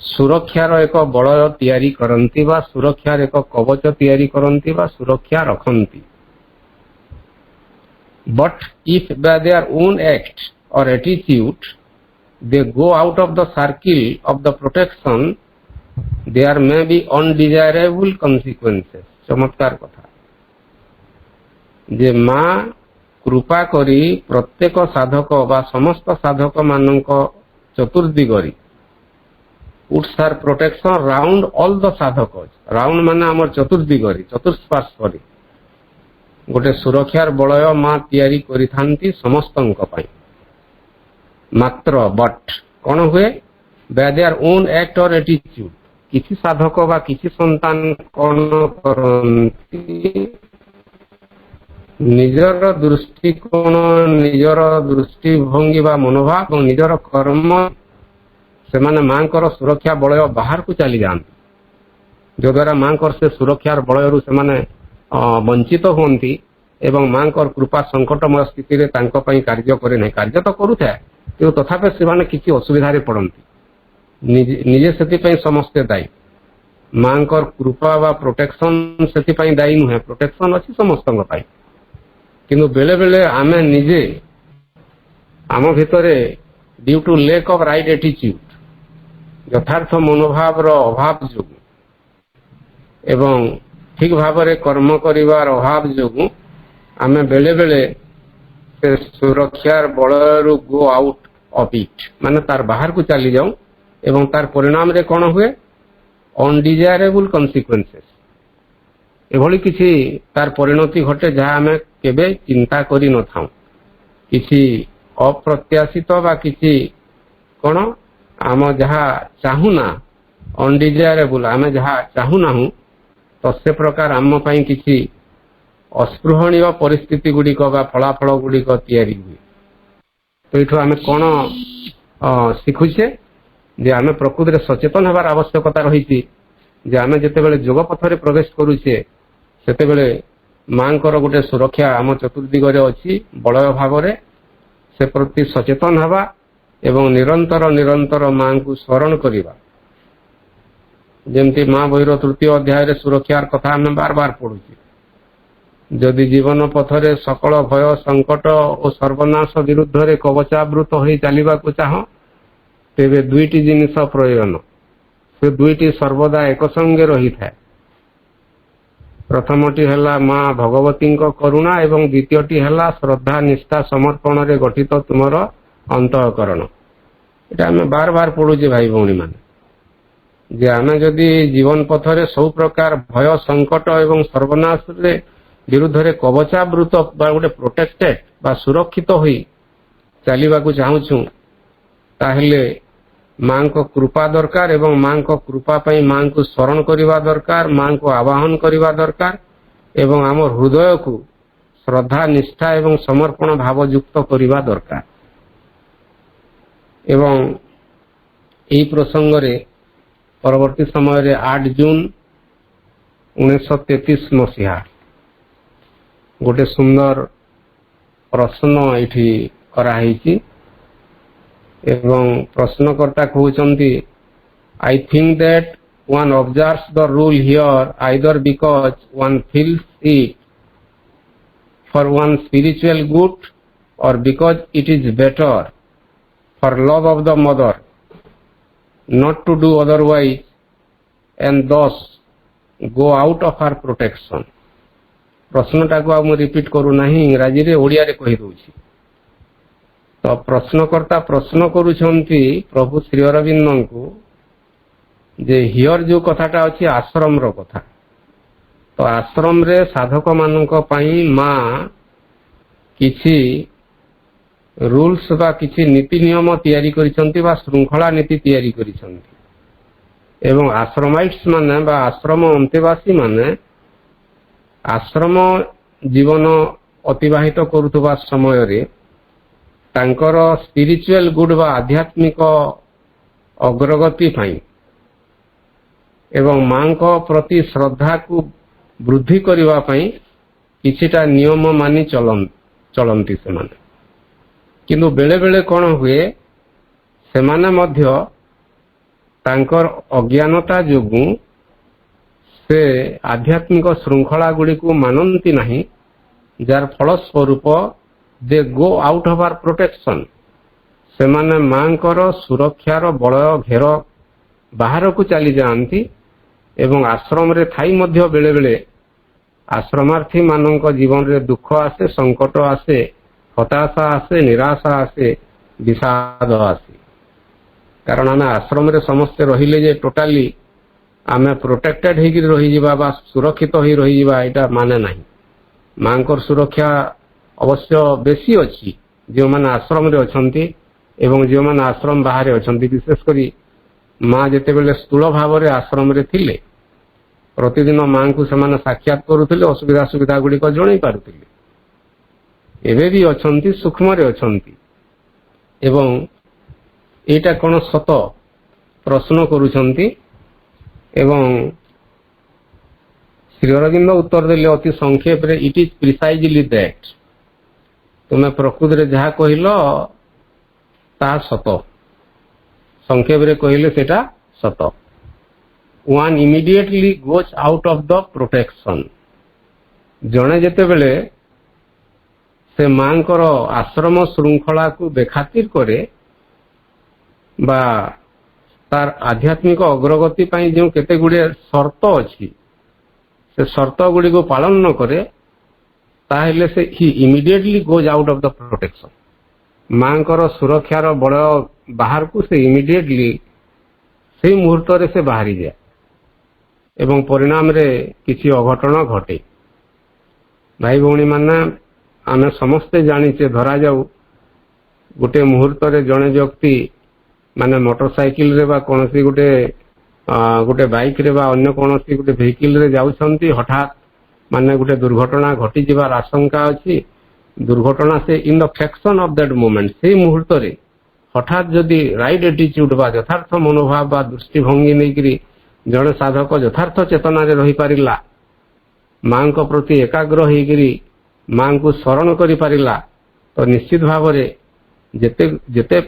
ସୁରକ୍ଷାର ଏକ ବଳୟ ତିଆରି କରନ୍ତି ବା ସୁରକ୍ଷାର ଏକ କବଚ ତିଆରି କରନ୍ତି ବା ସୁରକ୍ଷା ରଖନ୍ତି। But if by their own act or attitude they go out of the circle of the protection, there may be undesirable consequences. चमत्कार कथा जे माँ कृपा करी प्रत्येक साधक बा समस्त साधक मानक चतुर्दिगरी puts her protection round all the sadhakas. Round माने आमर चतुर्दिगरी चतुष्पार्श्वरी गोटे सुरक्षार बलय माँ तैयारी करिथांती समस्तंक पई। मात्र बट कौन हुए बाय देयर ओन एक्ट और एटीट्यूड किसी साधक बा किसी संतान कौन करती निजर दृष्टिकोण निजर दृष्टिभंगी बा मनोभाव और निजर कर्म से माने मांकर सुरक्षा बलय बाहर को चली जाती जो द्वारा मांकर से सुरक्षार बलयरू से माने वंचित होती एवं मांकर कृपा संकटमय स्थिति रे तांको पई कार्य करे नहीं कार्य तो करूथे कि तथापि से माने किसी असुविधा रे पड़ती निजे से समस्ते दायी मांकर कृपा व प्रोटेक्शन से दायी नुहे प्रोटेक्शन अच्छी समस्त किंतु बेले बेले आमे निजे आम भितरे due to lack of right attitude यथार्थ मनोभाव अभाव जो एवं ठीक भाव में कर्म करिवार अभाव जो आमे बेले बेले से सुरक्षार बलयरू गो आउट ऑफ इट माने तार बाहर को चली जाऊं एवं तार परिणाम रे कौन हुए अनडिजायरेबल कन्सिक्वेंसेस एभली किसी तार परिणति घटे जहाँ आमे केबे चिंता करी न थाऊ किसी अप्रत्याशित बा किसी कौन आम जहाँ चाहूना अनडिजायरेबल आमे जहाँ चाहूना तो से प्रकार आम पई किसी अस्पृहणीय परिस्थिति गुड़िक बा फलाफल गुड़िक तैयारी हुए तो ये आम कौन शिखुचे जे आमे प्रकृति रे सचेतन होबार आवश्यकता रही जे आमे जेतेबेले जोग पथरे प्रवेश करूचे सेतेबेले मांकर गोटे सुरक्षा आम चतुर्दिगरे अच्छी बलय भाव रे से प्रति सचेतन हवा एवं निरंतर निरंतर मां को स्मरण करिबा जेमती माँ बहिर तृतीय अध्याय रे सुरक्षार कथा आमे बार बार पढ़ुचे जदि जीवन पथरे सकल भय संकट और सर्वनाश विरुद्ध रे कवचावृत होई चलिबा को चाह तेबे दुईटी जिनिस प्रयोजन से दुईटी सर्वदा एक संगे रही था प्रथमटी है माँ भगवती करुणा एवं द्वितीयटी है श्रद्धा निष्ठा समर्पण रे गठित तुमर अंतःकरण ये आम बार बार पढ़ुचे भाई भौणी माने जे आमे जदि जीवन पथरे सब प्रकार भय संकट एवं सर्वनाश रे विरुद्ध रे कवचावृत बा गोटे प्रोटेक्टेड बा सुरक्षित होई चलिबा को चाहूछु ताहले मां को कृपा दरकार एवं मां को कृपा पई मां को स्मरण करिवा दरकार मां को आवाहन करिवा दरकार एवं आम हृदय को श्रद्धा निष्ठा एवं समर्पण भाव युक्त करिवा दरकार एवं यही प्रसंग रे परवर्ती समय रे 8 जून 1933 मसीहा गोटे सुंदर प्रश्न एठी कराही एवं प्रश्नकर्ता कहते I think that one observes the rule here either because one feels it for one spiritual good और because it is better for love of the Mother not to do otherwise and thus go out of her protection प्रश्नटा को आम repeat करू नहीं इंग्राजी रे ओडिया रे कहि दउछि तो प्रश्नकर्ता प्रश्न करुछंती प्रभु श्री अरविंद को जे हियर जो कथाटा अच्छी आश्रम रो कथा तो आश्रम रे साधक मानक पई माँ किछि रूल्स बा किछि नीति नियम तैयारी करिसंती बा श्रृंखला नीति तैयारी करिसंती एवं आश्रमाइट्स माने बा आश्रम अंतेवासी माने आश्रम जीवन अतिबाहित करुवा समय रे तांकर स्पिरिचुअल गुड बा आध्यात्मिक अग्रगति पाई एवं मां को प्रति श्रद्धा को वृद्धि करने किछिटा नियम मानि चलंती से माने किंतु बेले बेले कौन हुए सेमाने मध्य तांकर अज्ञानता जोगु से आध्यात्मिक श्रृंखला गुड़ी को मानती नहीं, जार फलस्वरूप they go out of our protection. सेमाने मांकर सुरक्षार बलय घेर बाहर को चली जाती एवं आश्रम रे थाई मध्य बेले बेले आश्रमार्थी मानक जीवन रे दुख आसे, संकट आसे, हताशा आसे, निराशा आसे, विषाद आसे। कारण आम आश्रम रे समस्ते रहिले जे टोटाली आमे प्रोटेक्टेड होकर रहीजिबा बा सुरक्षित हो रहीजिबा एटा माने नहीं। मांकर सुरक्षा अवश्य बेसी अच्छी जो माने आश्रम रे अछंती एवं जो माने आश्रम बाहर अछंती। विशेषकर माँ जेते बेले स्थूल भाव रे आश्रम रे थिले प्रतिदिन माँ को सेमाने साक्षात करुथिले, असुविधा सुविधा गुड़िक जणै पारुथिले। एबे भी अछंती, सूक्ष्म रे अछंती एवं एटा कोन सत प्रश्न करूछंती एवं श्री अरविंद उत्तर देले अति संक्षेप रे, इट इज प्रिसाइजली दैट। तुमे प्रकृति रे जहा कहिलो ता सत, संक्षेप रे कहिले सेटा सत। One immediately goes out of the protection. जणे जेते बेले से मांकर आश्रम श्रृंखला को बेखातिर करे बा तार आध्यात्मिक अग्रगति पाई जो केते गुड़े शर्त अच्छी से शर्त गुड़ी को पालन न करे ताहले से ही immediately goes out of the protection. मांकर सुरक्षार बड़ बाहर को से इमिडिएटली से मुहूर्त रे से बाहरी जाए एवं परिणाम रे किसी अघटन घटे। भाई भौणी माने आमे समस्ते जानिचे धरा जाऊ गोटे मुहूर्त रे जणे व्यक्ति माने मोटरसाइकिल रे बा कोनसी गोटे बाइक रे बा अन्य कोनसी गोटे व्हीकल रे जाउछंती, हठात माने गोटे दुर्घटना घटी जिबार आशंका अछि। दुर्घटना से in the fraction of that moment से मुहूर्त रे हठात जदि राइट एटीट्यूड बा यथार्थ मनोभाव बा दृष्टिभंगी नहीं जड़े साधक यथार्थ चेतना रे रही पारिला, मां को प्रति एकाग्र होइकरी मां को शरण करि पारिला, तो निश्चित भाव रे जेते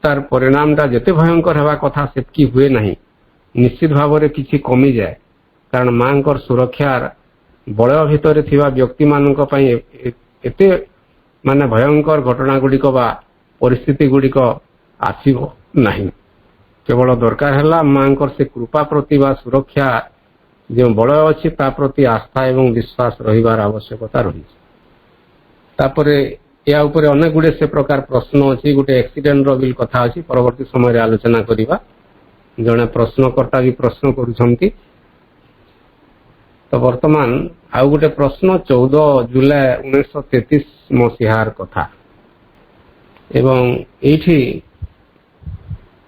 तार परिणामटा जेते भयंकर हेबा कथा सेतकी हुए नहीं, निश्चित भाव रे किछि कमी जाए। कारण मांकर सुरक्षार बलय भितर थिबा व्यक्ति मानक पई एते माने भयंकर घटना गुड़िक बा परिस्थिति गुड़िक आसीबो नहीं। केवल दरकार है मांकर से कृपा प्रति बा सुरक्षा जो बलय अच्छी ता प्रति आस्था एवं विश्वास रहिबार आवश्यकता रही। तापरे या उपरे अनेक गुड़े से प्रकार प्रश्न अच्छी, गोटे एक्सीडेंट रो बिल कथा अच्छी, परवर्ती समय आलोचना करिबा। जने प्रश्नकर्ता भी प्रश्न करूछंती। तो वर्तमान आउ गोटे प्रश्न 14 जुलाई 1933 मसीहार कथा एवं एठी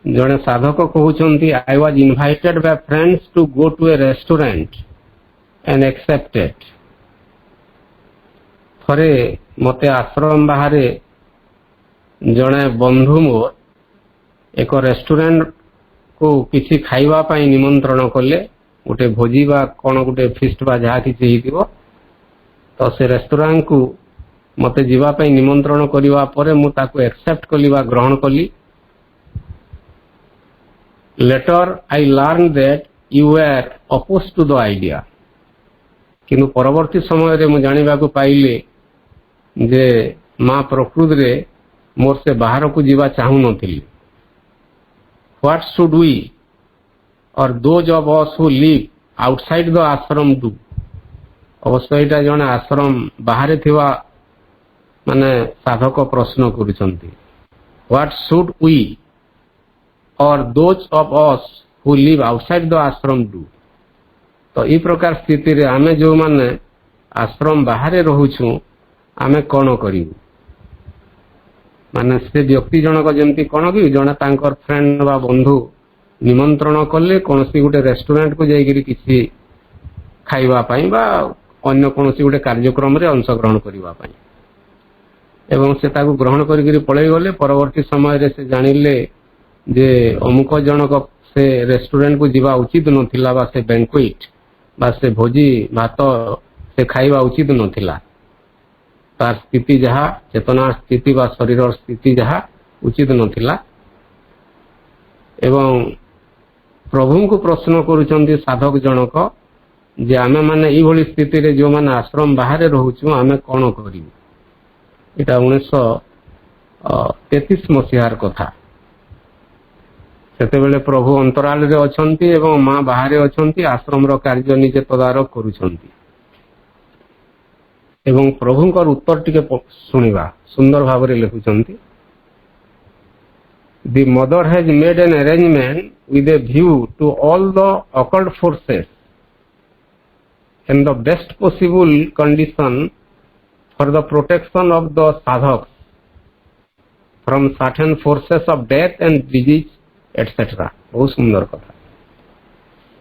जड़े साधक कहते I was invited by friends to go to a restaurant and accepted. थरे मते आश्रम बाहर जड़े बंधु मोर एक रेस्टोरेंट को किसी खाइबा पाई निमंत्रण कले, गोटे भोजी बा कौन गोटे फिस्ट बा जहाँ किसी हो। तो से रेस्टोरेंट को मते जीवा पाई निमंत्रण करिवा परे मु ताको एक्सेप्ट कली बा ग्रहण कली। Later I learned that you were opposed to the idea। किंतु परवर्ती समय रे मु जानिबा को पाइले जे मां प्रकृति रे मोर से बाहर को जीवा चाहू नथिली। What should we or those of us who live outside the ashram do? अवश्य एटा जने आश्रम बाहर थिबा माने साधक प्रश्न करूछंती। What should we or those of us who live outside the ashram do? तो ई प्रकार स्थिति रे आमे जो माने आश्रम बाहर रहूछु आमे कोन करिवु? माने से व्यक्ति जनक जेमती कोन कि जने तांकर फ्रेंड बा बंधु निमंत्रण कले कोनसी गोटे रेस्टोरेंट को जाइकरी किसी खाइबा पाई बा अन्य कोनसी गोटे कार्यक्रम रे अंशग्रहण करिबा पाई एवं से ताकू ग्रहण करिकरी पळै गले। परवर्ती समय रे से जानिले जे अमुक जनक से रेस्टोरेंट को जीवा उचित नथिला बा से बैंक्वेट बा से भोजी भात से खाइबा उचित नथिला। तार स्थिति जहा चेतना स्थिति बा शरीर स्थिति जहा उचित नथिला एवं प्रभु को प्रश्न करुचंती साधक जनक जे आमे माने ई भली स्थिति रे जो माने आश्रम बाहर रहउछु आमे कोन करिवु। एटा 1933 मसीहार कथा। सेते बेले प्रभु अंतराल रे अछंती एवं मां बाहर अछंती आश्रम रो कार्य निजे तदारक करुचंती एवं प्रभुंकर उत्तर टिके सुनिबा सुंदर भाव रे लिखुचंती। The mother has made an arrangement with a view to all the occult forces and the best possible condition for the protection of the sadhaks from certain forces of death and disease etc. बहुत सुंदर कथा।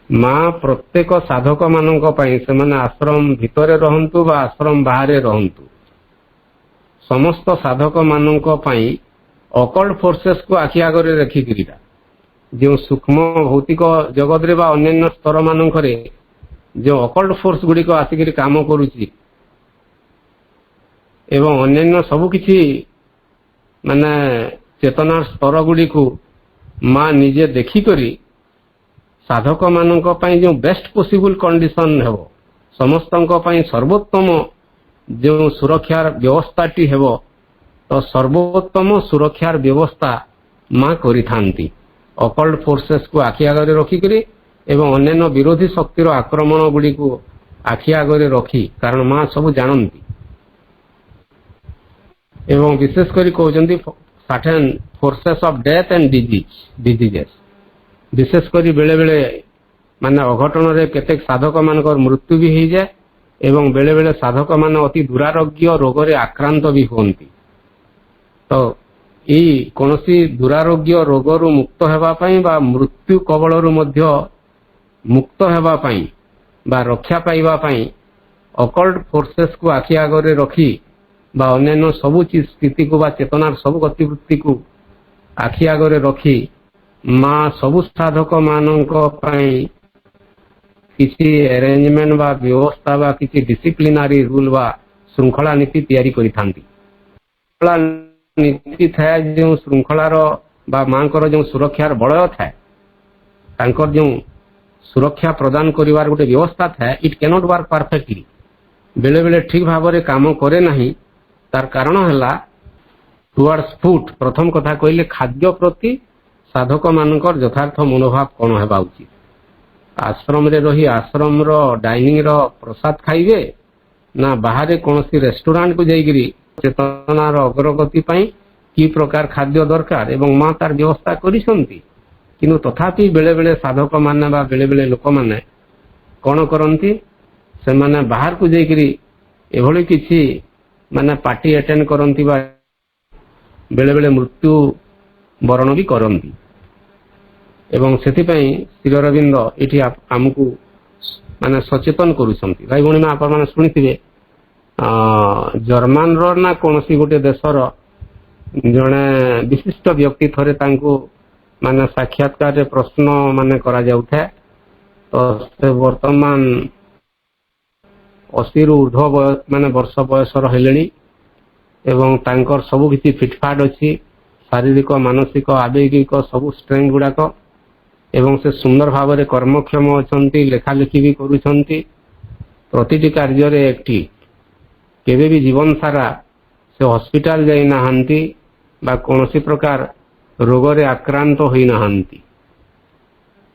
माँ प्रत्येक साधक मानक पई से माने आश्रम भितरे रहंतु बा आश्रम बाहरे रहंतु समस्त साधक मानक पई अकल्ट फोर्सेस को आखि आगरे रखिकिरिटा जो सूक्ष्म भौतिक जगत रे बा अन्य स्तर मानकरे जो अकल्ट फोर्स गुडी को आसिकिरि काम करूची एवं अन्य सब किछि माने चेतना स्तर गुडी को मां निजे देखि करी साधक मानक पई जो बेस्ट पॉसिबल कंडीशन हेबो समस्तंक पई सर्वोत्तम जो सुरक्षा व्यवस्थाटी हेबो तो सर्वोत्तम सुरक्षार व्यवस्था मां करि थांती अकल्ट फोर्सेस को आखि आगरे रखी करी एवं अन्य विरोधी शक्तिर आक्रमण गुडी को आखि आगरे रखी कारण मां सब जानती एवं विशेष करी कहउचंती certain forces of death and diseases विशेष करी बेले बेले माने अघटन रे केतेक साधक मानकर मृत्यु भी हो जाए एवं बेले बेले साधक माने अति दुरारोग्य रोग रे आक्रांत भी होंती तो ई कोनसी दुरारोग्य रोग रु मुक्त हेबा पई बा मृत्यु कबल रु मध्य मुक्त हेबा पई बा रक्षा पाइबा पई अकल्ट फोर्सेस को आखि आगरे रखी बा अन्य सबु चीज स्थिति को बा चेतनार सब गतिवृत्ति को आखि आगरे रखी मां सबु साधक मानक पई किसी अरेंजमेंट बा व्यवस्था बा किसी डिसिप्लिनरी रूल बा श्रृंखला नीति तैयारी करि थांती नीति थाए जो श्रृंखलार बा मांकर जो सुरक्षार बलय थाए तांकर जो सुरक्षा प्रदान करिवार गोटे व्यवस्था थाए इट कैनॉट वर्क परफेक्टली बेले बेले ठीक भाव रे काम करे नहीं तार कारण हला टुवर्ड्स फूड प्रथम कथा कहले खाद्य प्रति साधक मानकर यथार्थ मनोभाव कौन हेबा उचित आश्रम रे रही आश्रम रो डाइनिंग रो प्रसाद खाइबे ना बाहर कौन रेस्टोरेंट को जाइगिरी चेतनार अग्रगति पई की प्रकार खाद्य दरकार एवं मां तार व्यवस्था करिसंती किंतु तथापि बेले बेले साधक माने बा बेले बेले लोक माने कौन करंती से माने बाहर को जाइगिरी एभली किछि माने पार्टी अटेंड करंती बा बेले बेले मृत्यु वरण भी करंती एवं सेति पई श्री अरविंद एठी हमकु माने सचेतन करूछंती भाई भणी में आपण माने सुनिथिबे जर्मन रो ना कोनसी गोटे देशर जने विशिष्ट व्यक्ति थरे तांको माने साक्षात्कार रे प्रश्न माने करा जाउथे तो से वर्तमान 80 रु ऊर्ध्व माने वर्ष बयसर हेलेनी एवं तांकर सब किछि फिटफाट अछि शारीरिक मानसिक आवेगिक सब स्ट्रेंथ गुडाक एवं से सुंदर भाव रे कर्मक्षम अछंती लेखा लिखि भी करूछंती प्रतिटी कार्य रे एक्टिव केबे भी जीवन सारा से हॉस्पिटल जाई नाहंती बा कोनोसी प्रकार रोग रे आक्रांत होई नाहंती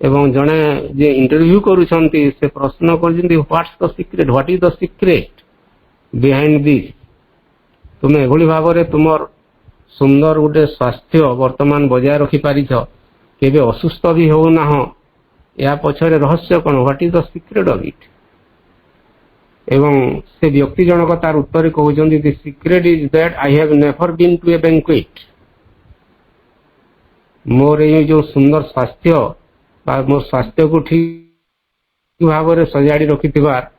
एवं जने जे इंटरव्यू करूछंती से प्रश्न करजंती what's the secret what is the secret behind this तुमे एभली भाव रे तुमर सुंदर गोटे स्वास्थ्य वर्तमान बजाय रखि पारिछ केबे असुस्थ भी हो ना हो या पछरे रहस्य कोन what is the secret of it एवं से व्यक्ति जनक तार उत्तर कहउचंदी the secret is that I have never been to a banquet मोर ये जो सुंदर स्वास्थ्य बा मोर स्वास्थ्य को ठीक भाव रे सजाड़ी रखिथिबार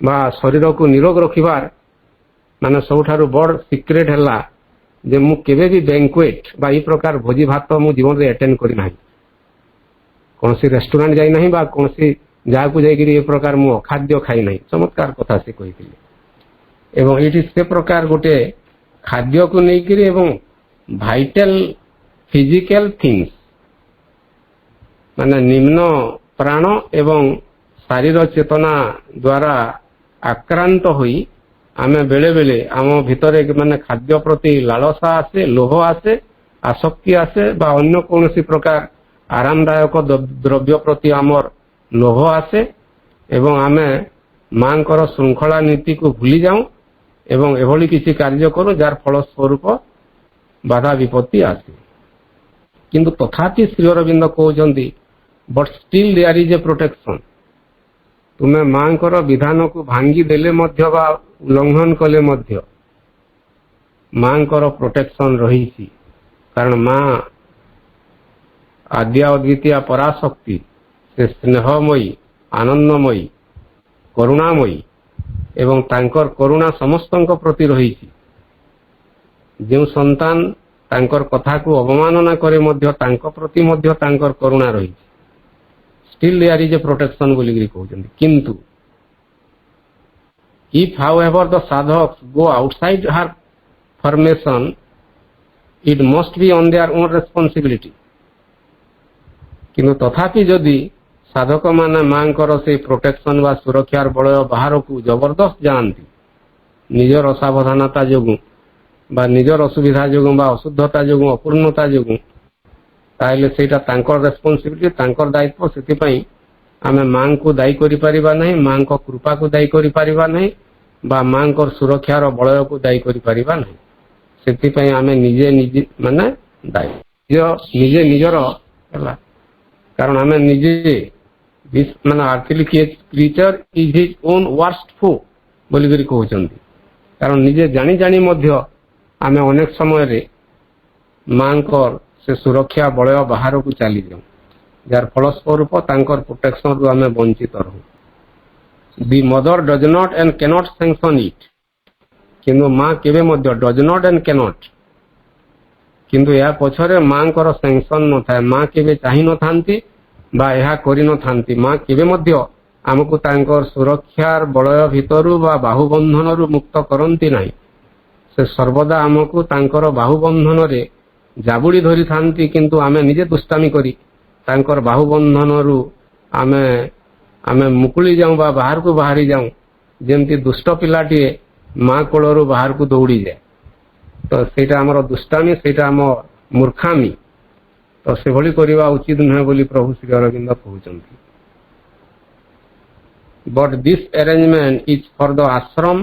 बा शरीर को निरोग रखिबार माने सबठारु बड़ सीक्रेट हला जे मु केबे भी बैंक्वेट बा ई प्रकार भोजी भात मु जीवन रे अटेंड करि नाही कोनसी रेस्टोरेंट जाई नाही बा कोनसी जहाँ को जाइए ये प्रकार मु खाद्य खाई नहीं चमत्कार कथा से कही ଏବଂ ଏଠି ସେ ପ୍ରକାର ଗୋଟେ ଖାଦ୍ୟକୁ ନେଇକିରି ଏବଂ ଭାଇଟାଲ ଫିଜିକାଲ ଥିଙ୍ଗସ୍ ମାନେ ନିମ୍ନ ପ୍ରାଣ ଏବଂ ଶାରୀର ଚେତନା ଦ୍ୱାରା ଆକ୍ରାନ୍ତ ହୋଇ ଆମେ ବେଳେ ବେଳେ ଆମ ଭିତରେ ମାନେ ଖାଦ୍ୟ ପ୍ରତି ଲାଳସା ଆସେ, ଲୋଭ ଆସେ, ଆସକ୍ତି ଆସେ ବା ଅନ୍ୟ କୌଣସି ପ୍ରକାର ଆରାମଦାୟକ ଦ୍ରବ୍ୟ ପ୍ରତି ଆମର ଲୋଭ ଆସେ ଏବଂ ଆମେ ମାଙ୍କର ଶୃଙ୍ଖଳା ନୀତିକୁ ଭୁଲି ଯାଉ ଏବଂ ଏଭଳି କିଛି କାର୍ଯ୍ୟ କରୁ ଯାହାର ଫଳ ସ୍ୱରୂପ ବାଧା ବିପତ୍ତି ଆସେ। କିନ୍ତୁ ତଥାପି ଶ୍ରୀ ଅରବିନ୍ଦ କହୁଛନ୍ତି but still there is a protection. ତୁମେ ମାଙ୍କର ବିଧାନକୁ ଭାଙ୍ଗି ଦେଲେ ମଧ୍ୟ ବା ଉଲ୍ଲଂଘନ କଲେ ମଧ୍ୟ ମାଙ୍କର ପ୍ରୋଟେକ୍ସନ ରହିଛି, କାରଣ ମା ଆଦ୍ୟା ଅଦ୍ୱିତୀୟା ପରାଶକ୍ତି, ସେ ସ୍ନେହମୟୀ, ଆନନ୍ଦମୟୀ, କରୁଣାମୟୀ ଏବଂ ତାଙ୍କର କରୁଣା ସମସ୍ତଙ୍କ ପ୍ରତି ରହିଛି। ଯେଉଁ ସନ୍ତାନ ତାଙ୍କର କଥାକୁ ଅବମାନନା କରେ ମଧ୍ୟ ତାଙ୍କ ପ୍ରତି ମଧ୍ୟ ତାଙ୍କର କରୁଣା ରହିଛି। Still there is a protection ବୋଲିକିରି କହୁଛନ୍ତି। କିନ୍ତୁ if however the sadhaks go outside her formation, it must be on their own responsibility। କିନ୍ତୁ ତଥାପି ଯଦି ସାଧକମାନେ ମାଙ୍କର ସେଇ ପ୍ରୋଟେକ୍ସନ ବା ସୁରକ୍ଷାର ବଳୟ ବାହାରକୁ ଜବରଦସ୍ତ ଯାଆନ୍ତି ନିଜର ଅସାବଧାନତା ଯୋଗୁଁ ବା ନିଜର ଅସୁବିଧା ଯୋଗୁଁ ବା ଅଶୁଦ୍ଧତା ଯୋଗୁଁ, ଅପୂର୍ଣ୍ଣତା ଯୋଗୁଁ, ତାହେଲେ ସେଇଟା ତାଙ୍କର ରେସ୍ପନ୍ସିବିଲିଟି, ତାଙ୍କର ଦାୟିତ୍ୱ। ସେଥିପାଇଁ ଆମେ ମାଙ୍କୁ ଦାୟୀ କରିପାରିବା ନାହିଁ, ମାଙ୍କ କୃପାକୁ ଦାୟୀ କରିପାରିବା ନାହିଁ ବା ମାଙ୍କର ସୁରକ୍ଷାର ବଳୟକୁ ଦାୟୀ କରିପାରିବା ନାହିଁ। ସେଥିପାଇଁ ଆମେ ନିଜେ ମାନେ ଦାୟୀ, ନିଜେ ନିଜର ହେଲା, କାରଣ ଆମେ ନିଜେ ମାନେ ଆର୍ଥଲି କ୍ରିଚର ଇଜ୍ ହିଜ୍ ଓନ୍ ୱାର୍ଷ୍ଟ ଫୋ ବୋଲିକରି କହୁଛନ୍ତି। କାରଣ ନିଜେ ଜାଣି ଜାଣି ମଧ୍ୟ ଆମେ ଅନେକ ସମୟରେ ମାଙ୍କର ସେ ସୁରକ୍ଷା ବଳୟ ବାହାରକୁ ଚାଲିଯାଉ, ଯାହାର ଫଳସ୍ୱରୂପ ତାଙ୍କର ପ୍ରୋଟେକ୍ସନରୁ ଆମେ ବଞ୍ଚିତ ରହୁ। The Mother does not and cannot sanction it. କିନ୍ତୁ ମା କେବେ ମଧ୍ୟ ଡଜ୍ ନଟ୍ ଆଣ୍ଡ କ୍ୟାନଟ୍, କିନ୍ତୁ ଏହା ପଛରେ ମାଙ୍କର ସାଙ୍କ୍ସନ୍ ନଥାଏ। ମା କେବେ ଚାହିଁନଥାନ୍ତି ବା ଏହା କରିନଥାନ୍ତି। ମା କେବେ ମଧ୍ୟ ଆମକୁ ତାଙ୍କର ସୁରକ୍ଷାର ବଳୟ ଭିତରୁ ବା ବାହୁବନ୍ଧନରୁ ମୁକ୍ତ କରନ୍ତି ନାହିଁ। ସେ ସର୍ବଦା ଆମକୁ ତାଙ୍କର ବାହୁବନ୍ଧନରେ ଜାବୁଡ଼ି ଧରିଥାନ୍ତି, କିନ୍ତୁ ଆମେ ନିଜେ ଦୁଷ୍ଟାମି କରି ତାଙ୍କର ବାହୁବନ୍ଧନରୁ ଆମେ ମୁକୁଳି ଯାଉ ବା ବାହାରକୁ ବାହାରି ଯାଉ। ଯେମିତି ଦୁଷ୍ଟ ପିଲାଟିଏ ମା କୋଳରୁ ବାହାରକୁ ଦୌଡ଼ିଯାଏ, ତ ସେଇଟା ଆମର ଦୁଷ୍ଟାମି, ସେଇଟା ଆମ ମୂର୍ଖାମି। ତ ସେଭଳି କରିବା ଉଚିତ ନୁହେଁ ବୋଲି ପ୍ରଭୁ ଶ୍ରୀ ଅରବିନ୍ଦ କହୁଛନ୍ତି। But this arrangement is for the Ashram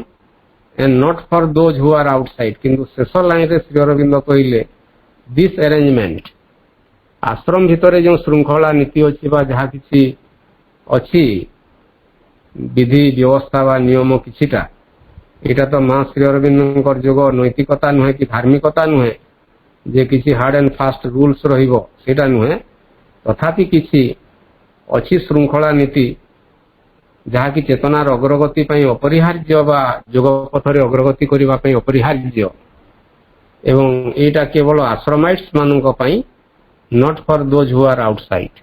and not for those who are outside। କିନ୍ତୁ ଶେଷ ଲାଇନରେ ଶ୍ରୀ ଅରବିନ୍ଦ କହିଲେ ଦିସ୍ ଆରେଞ୍ଜମେଣ୍ଟ, ଆଶ୍ରମ ଭିତରେ ଯେଉଁ ଶୃଙ୍ଖଳା ନୀତି ଅଛି ବା ଯାହା କିଛି ଅଛି ବିଧି ବ୍ୟବସ୍ଥା ବା ନିୟମ କିଛିଟା, ଏଇଟା ତ ମା ଶ୍ରୀ ଅରବିନ୍ଦଙ୍କର ଯୋଗ ନୈତିକତା ନୁହେଁ କି ଧାର୍ମିକତା ନୁହେଁ ଯେ କିଛି ହାର୍ଡ ଆଣ୍ଡ ଫାଷ୍ଟ ରୁଲ୍ସ ରହିବ, ସେଇଟା ନୁହେଁ। ତଥାପି କିଛି ଅଛି ଶୃଙ୍ଖଳା ନୀତି ଯାହାକି ଚେତନାର ଅଗ୍ରଗତି ପାଇଁ ଅପରିହାର୍ଯ୍ୟ ବା ଯୋଗ ପଥରେ ଅଗ୍ରଗତି କରିବା ପାଇଁ ଅପରିହାର୍ଯ୍ୟ। ଏବଂ ଏଇଟା କେବଳ ଆଶ୍ରମାଇଟ୍ସ ମାନଙ୍କ ପାଇଁ, not for those who R outside.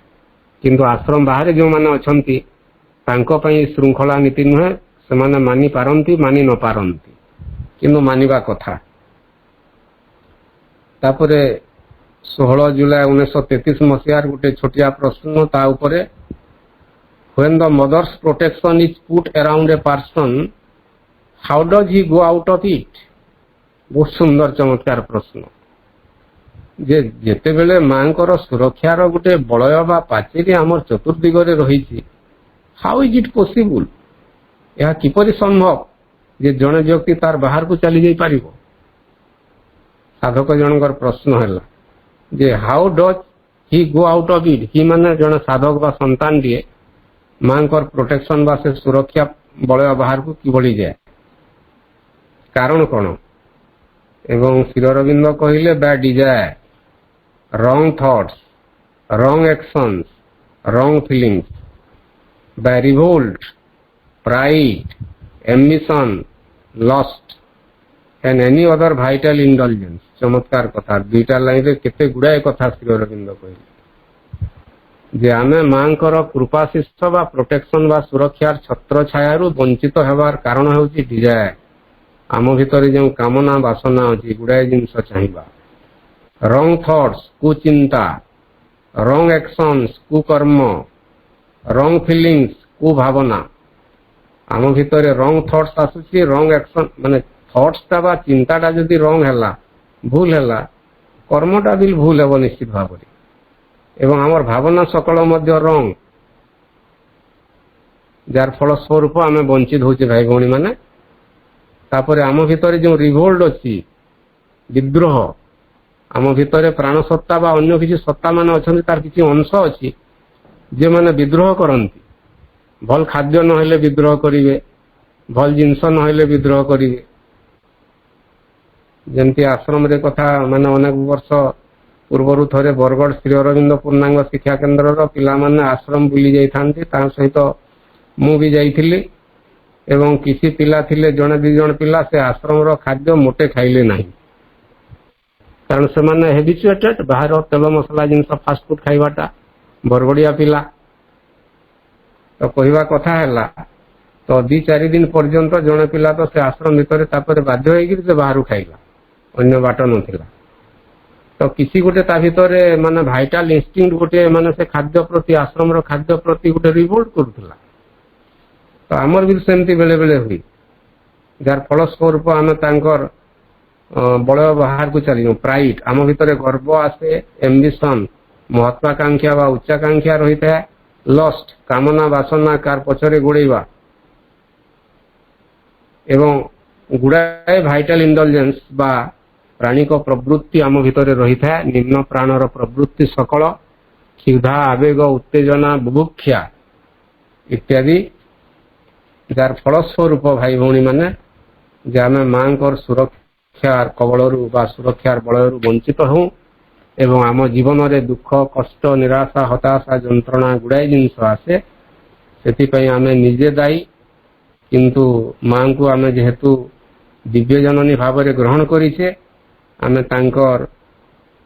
କିନ୍ତୁ ଆଶ୍ରମ ବାହାରେ ଯେଉଁମାନେ ଅଛନ୍ତି ତାଙ୍କ ପାଇଁ ଶୃଙ୍ଖଳା ନୀତି ନୁହେଁ। ସେମାନେ ମାନି ପାରନ୍ତି, ମାନି ନ ପାରନ୍ତି, କିନ୍ତୁ ମାନିବା କଥା। ତାପରେ 16 ଜୁଲାଇ 1933 ମସିହାର ଗୋଟେ ଛୋଟିଆ ପ୍ରଶ୍ନ ତା ଉପରେ, when the mother's protection is put around a person, how does he go out of it? ବହୁତ ସୁନ୍ଦର ଚମତ୍କାର ପ୍ରଶ୍ନ। ଯେ ଯେତେବେଳେ ମାଙ୍କର ସୁରକ୍ଷାର ଗୋଟେ ବଳୟ ବା ପାଚେରୀ ଆମର ଚତୁର୍ଦିଗରେ ରହିଛି, how is it possible? ଏହା କିପରି ସମ୍ଭବ ଯେ ଜଣେ ବ୍ୟକ୍ତି ତାର ବାହାରକୁ ଚାଲି ଯାଇପାରିବ? ସାଧକ ଜଣଙ୍କର ପ୍ରଶ୍ନ ହେଲା ଯେ how does he go out of it? ହି ମାନେ ଜଣେ ସାଧକ ବା ସନ୍ତାନଟିଏ ମାଙ୍କର ପ୍ରୋଟେକ୍ସନ ବା ସେ ସୁରକ୍ଷା ବଳୟ ବାହାରକୁ କିଭଳି ଯାଏ, କାରଣ କ'ଣ? ଏବଂ ଶ୍ରୀ ଅରବିନ୍ଦ କହିଲେ ବ୍ୟାଡ୍ ଡିଜାୟାର, ରଙ୍ଗ ଥଟ୍ସ, ରଙ୍ଗ ଆକ୍ସନ୍ସ, ରଙ୍ଗ feelings, by revolt, pride, ambition, lust and any other vital indulgence। ଚମତ୍କାର କଥା, ଦୁଇଟା ଲାଇନରେ କେତେ ଗୁଡ଼ାଏ କଥା ଶ୍ରୀ ଅରବିନ୍ଦ କହିଲେ ଯେ ଆମେ ମାଙ୍କର କୃପାଶିଷ ବା ପ୍ରୋଟେକ୍ସନ ବା ସୁରକ୍ଷାର ଛତ୍ର ଛାୟାରୁ ବଞ୍ଚିତ ହେବାର କାରଣ ହେଉଛି ଡିଜାୟାର, आम भितर जो कामना बासना अच्छी गुड़ाए जिनस चाहिए रंग थॉट्स कुचिंता रंग एक्शंस कुकर्म रंग फीलिंग्स कु भावना आम भितर रंग थॉट्स आसुची रंग एक्शन माने थॉट्स टा बा चिंता टा जदि रंग हैला भूल हैला कर्मटा भी भूल हेब निश्चित भाव एवं आमर भावना सकल मध्य रंग जार फल स्वरूप आम वंचित होचे भाई भौणी माने तापर आम भितर जो रिवोल्ट अच्छी विद्रोह आम भितर प्राण सत्ता बा अन्य किसी सत्ता मान अच्छा तार किसी अंश अच्छी जे माने विद्रोह करती भल खाद्य नहेले विद्रोह करिवे भल जिनस नहेले विद्रोह करिवे जमती आश्रम रे कथा माने अनेक वर्ष पूर्वर थरे बरगढ़ श्री अरविंद पूर्णांग शिक्षा केन्द्र पिला माने आश्रम बुली जाइथांती ता सहित मु भी जाइथिली एवं किसी पिला थिले जणे दि जण पिला से आश्रम रो खाद्य मोटे खाइले नाही कारण से माने हेबिचुएटेड बाहर तेल मसला जिनस फास्ट फूड खाइबाटा बरगड़िया पिला तो कहवा कथा है तो 2-4 दिन पर्यंत जड़े पिला तो से आश्रम भितर बाध्य से बाहर खाइला अन्य बाट नाला तो किसी गोटे ता भितर माने भाइटाल इंस्टिंक्ट गोटे माने से खाद्य प्रति आश्रम खाद्य प्रति गोटे रिवोल्ट करुला तो आमर भी सेमती बेले बेले हुई जार फल स्वरूप आम तांकर बलय बाहर को चली प्राइड आम भितर गर्व आसे एम्बिशन महत्वाकांक्षा व उच्चाकांक्षा रही है लस्ट कामना बासना कार पछरे गोड़ेवा एवं गुड़ाए भाइटाल इंडलजेंस बा प्राणिक प्रवृत्ति आम भितर रही है निम्न प्राणर प्रवृत्ति सकल क्षुधा आवेग उत्तेजना बुभुक्षा इत्यादि जार फलस्वरूप भाई भौणी माने जे आम मां सुरक्षार कबलरू बा सुरक्षार बलयरू वंचित हूँ एवं आम जीवन में दुख कष्ट निराशा हताशा जंत्रणा गुड़ाए जिनस आसे से आम निजे दायी किंतु मां को आम जेहेतु दिव्य जननी भाव में ग्रहण करीचे आम तांकर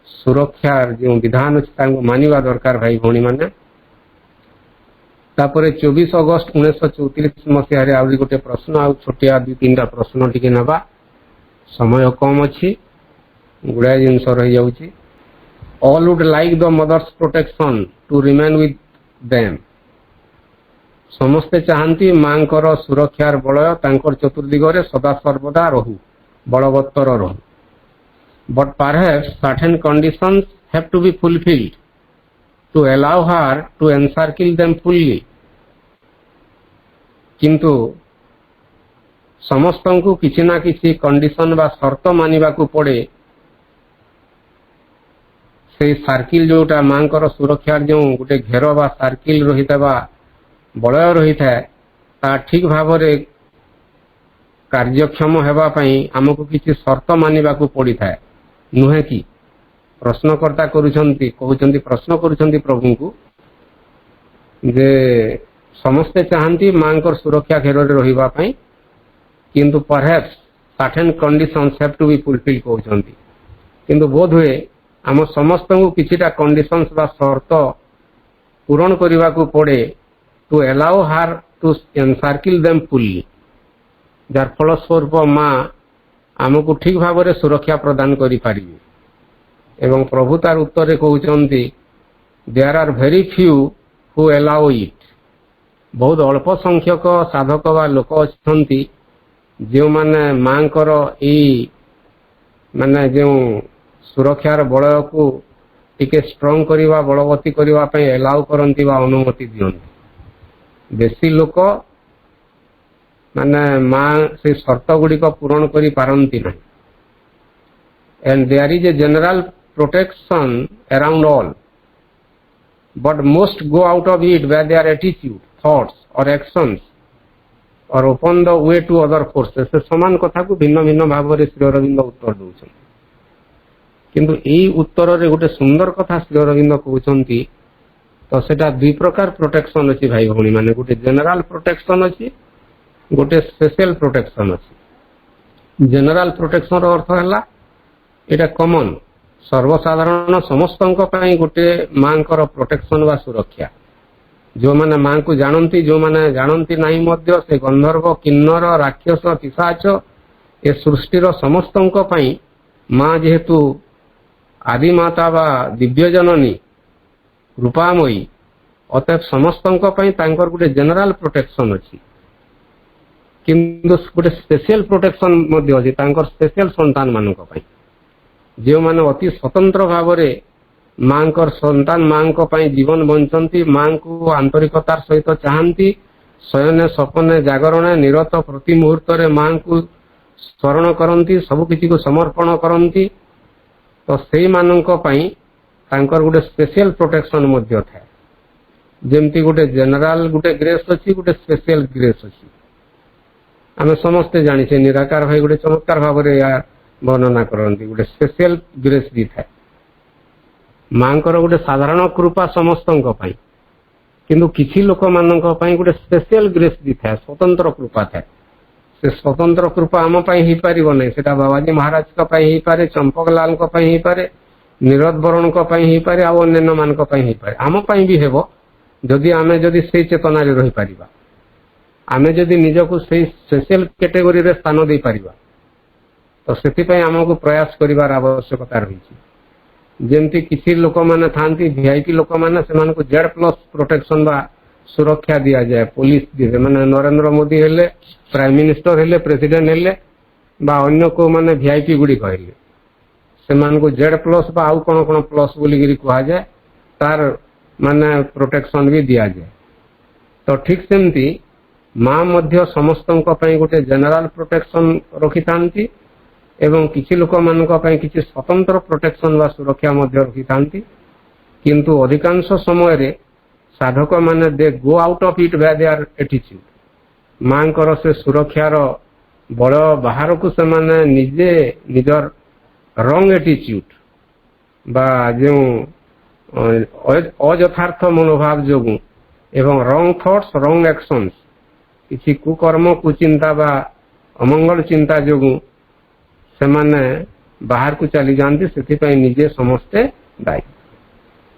सुरक्षार जो विधान अच्छे मानिबा दरकार भाई भौणी माने तापर 24 अगस्त 1934 मसीह आउरी गोटे प्रश्न आ छोटिया 2-3टा प्रश्न टिके नबा समय कम अच्छी गुड़ाए जिनस रही जाउची All would like the mother's protection to remain with them. समस्ते चाहती मांकर सुरक्षार बलय तांकर चतुर्दिगरे सदा सर्वदा रहू बलवत्तर रहू but perhaps certain conditions have to be fulfilled to allow her to encircle them fully. किंतु समस्त को किसी ना किसी कंडीशन बा शर्त मानिबा को पड़े से सर्किल जोटा मांकर सुरक्षार जो गोटे घेर बा सर्किल रही बलय रही है ठीक भाव कार्यक्षम होगापाई आमको किसी शर्त मानिबा को पड़ी था नुहे कि प्रश्नकर्ता कहते प्रश्न करुछंती प्रभु को जे समस्ते चाहती मांकर सुरक्षा घेर रही किंतु perhaps certain conditions have to be fulfil कहते किंतु बोध हुए आम समस्त को किछिटा कंडीशंस बा शर्त पूरण करने को पड़े टू अलाउ हार टू एनसार्किल देम फुल्ली जार फलस्वरूप माँ आमको ठीक भाव में सुरक्षा प्रदान करि पारिबे एवं प्रभु तार उत्तर कहते there are very few who allow it बहुत अल्प संख्यक साधक बा लोक अच्छी जो माने मांकर माने जो सुरक्षार बलय को टिके स्ट्रंग करवा बलवती करने एलाउ करती अनुमति दियंती बेसी लोक माने माँ से शर्त गुड़िक पूरण करि पारंती नहीं and there is a general protection around all but most go out of it where their attitude thoughts और एक्शंस और open the way to other forces से समान कथा को भिन्न भिन्न भाव में श्री अरविंद उत्तर दौरान किंतु यही उत्तर रे गोटे सुंदर कथा श्री अरविंद कहते तो सेटा दुई प्रकार प्रोटेक्शन अच्छी भाई भौणी माने गोटे जनरल प्रोटेक्शन अच्छी गोटे स्पेशल प्रोटेक्शन अच्छी जनरल प्रोटेक्शन अर्थ है एटा कॉमन सर्वसाधारण समस्त गोटे मां प्रोटेक्शन वा सुरक्षा जो माने मां को जानती जो माने जानती नहीं मध्य से गंधर्व किन्नर राक्षस पिशाच ए सृष्टिर समस्तଙ୍କ ପାଇଁ माँ जेहेतु आदिमाता बा दिव्य जननी रूपामयी अतएव समस्तଙ୍କ ପାଇଁ ତାଙ୍କର ଗୋଟେ जनरल प्रोटेक्शन अछि किंतु गोटे स्पेशल प्रोटेक्शन मध्य अछि तांकर स्पेशल संतान मानक ପାଇଁ जो माने अति स्वतंत्र भाव रे मांकर संतान मांक ପାଇଁ जीवन बंचंती मां को आंतरिकतार सहित चाहंती शयने सपने जागरणे निरत प्रति मुहूर्त रे मां को स्मरण करंती सब किछि को समर्पण करंती तो सेई मानक ପାଇଁ तांकर गोटे स्पेशल प्रोटेक्शन मध्य थाए जेमती गोटे जनरल गोटे ग्रेस अछि गोटे स्पेशल ग्रेस अछि आमे समस्ते जानिछे निराकार भाई गोटे चमत्कार भाव रे या वर्णना करंती गोटे स्पेशल ग्रेस भी थाए मांकर गोटे साधारण कृपा समस्तଙ୍କ ପାଇଁ किंतु किछि लोक मानक ପାଇଁ गोटे स्पेशल ग्रेस भी थाए स्वतंत्र कृपा थाए से स्वतंत्र कृपा आम ପାଇଁ ही परिबो नै सेटा बाबाजी महाराज का ପାଇଁ ही पारे चंपकलाल का ପାଇଁ ही पारे निरद बरण का ପାଇଁ ही पारे आ अन्य मानक ପାଇଁ ही पारे आम ପାଇଁ भी हेबो जदि आमे जदि सेई चेतना रे रहि परिबा आमे जदि निजको सेई स्पेशल कैटेगरी रे स्थान दे परिबा तो सेति ପାଇଁ हमको प्रयास करिवार आवश्यकता रही जेमती किसी लोक माने थांती वीआईपी लोक माने सेमान को जेड प्लस प्रोटेक्शन बा सुरक्षा दिया जाए पुलिस दिए माने नरेंद्र मोदी हेले प्राइम मिनिस्टर हेले प्रेसिडेंट हेले बा अन्य को माने वीआईपी गुडी कहले सेमान को जेड प्लस बा आउ कोन कोन प्लस बोली गिरी कहा जाए तार माने प्रोटेक्शन भी दिया जाए तो ठीक सेमती मां मध्य समस्तଙ୍କ ପାଇଁ गोटे जनरल प्रोटेक्शन रखि थांती एवं किसी लोक मानक ପାଇଁ किसी स्वतंत्र प्रोटेक्शन वा सुरक्षा मध्य रखि थांती किंतु अधिकांश समय रे साधक माने they go out of it by their attitude मांकर से सुरक्षार बड़ बाहर को से माने निजे निजर रंग एटीट्यूड बा जो अयथार्थ मनोभाव जोगु एवं रंग थॉट्स रंग एक्शंस किसी कुकर्म कुचिंता बा अमंगल चिंता जोगु से माने बाहर को चली जाती से निजे समस्ते दायी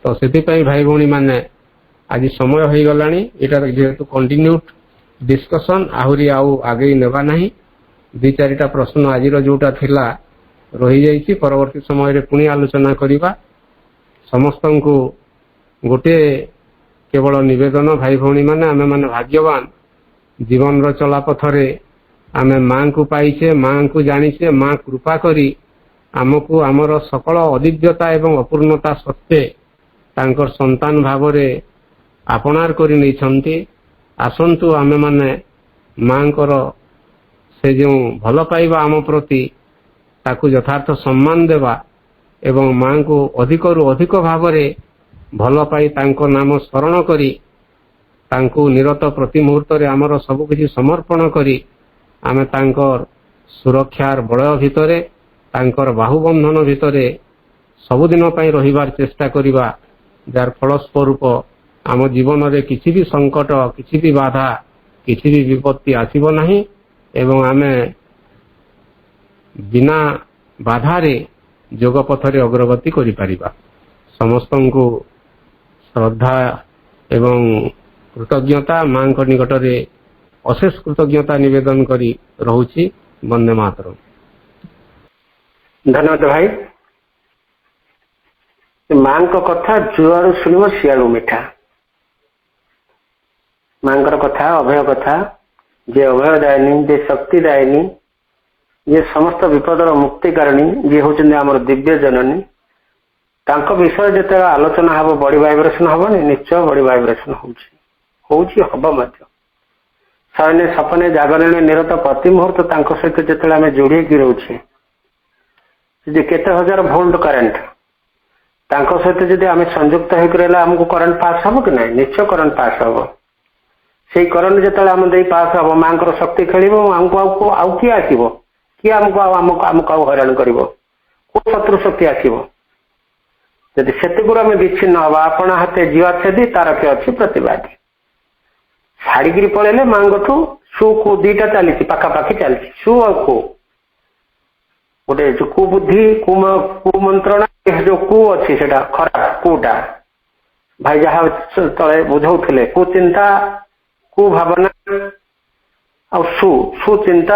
तो से भाई भौणी माने आज समय हो गलानी एटा जेहेतु कंटिन्यूड डिस्कशन आहुरी आउ आगे नेबा नहीं दि चारिटा प्रश्न आज जोटा थिला रही जाइछि परवर्ती समय रे पुणी आलोचना करिबा समस्त को गोटे केवल निवेदन भाई भौणी माने आमे माने भाग्यवान जीवन रो चला पथरे आमे मां को पाइछे मां को जानिछे मां कृपा करी आमको आमर सकल अदिव्यता एवं अपूर्णता सत्वे तांकर संतान भाव रे आपणार करि नै छंती आसंतु आमे माने मांकर से जो भल पाइबा आम प्रति ताकू यथार्थ सम्मान देवा एवं मां को अधिक रु अधिक भाव रे भल पाई तांको नाम स्मरण करी तांको निरत प्रति मुहूर्त रे आमर सब किछि समर्पण करी आमे तांकर सुरक्षार बलय भितरे तांकर बाहुबंधन भितरे सबुदिन पई रहिबार चेष्टा करिबा जार फलस्वरूप आम जीवन रे किछि भी संकट किछि भी बाधा किछि भी विपत्ति आसीबो नाही एवं आमे बिना बाधा रे जोग पथरे अग्रगति करि परिबा समस्तन को श्रद्धा एवं कृतज्ञता मां निकट रे अशेष कृतज्ञता निवेदन करी रहुछि वंदे मातरम। धन्यवाद भाई मां को कथा जुआरू सुनिब सियालू मिठा मांकर कथा अभय कथा जे अभय दायनी जे शक्ति दायनी जे समस्त विपदर मुक्ति कारणी जे होचंदी हमर दिव्य जननी तांको विषय जते आलोचना हबो बॉडी वाइब्रेशन हबो निश्चय बॉडी वाइब्रेशन होउछि हबो मध्य शयने सपने जागरणे निरत प्रति मुहूर्त तांको सहित जते आमे जोड़ी की रहउछि जे केते हजार वोल्ट करंट तांको सहित जदि आमे संयुक्त होकर रहला हमको करंट पास हबो कि नहीं निश्चय करंट पास हबो से करंट जते आमे दे पास हबो मांकर शक्ति खेलिबो हमको आउ की आसीबो कि हमको हैरान करिबो को शत्रु शक्ति आसीबो यदि सेतिगुर आमे विच्छिन्न हवा आपण हाथे जीवा छेदी तार के अछि प्रतिवादी छाड़िकी पड़े मांगठू सु को दीटा चली पाखापाखि चलती सु और को गोटे जो कुबुद्धि कुमंत्रणा जो कु अच्छी से खराब कुटा भाई जहाँ तले बुझाऊले कुचिंता कुभावना सुचिंता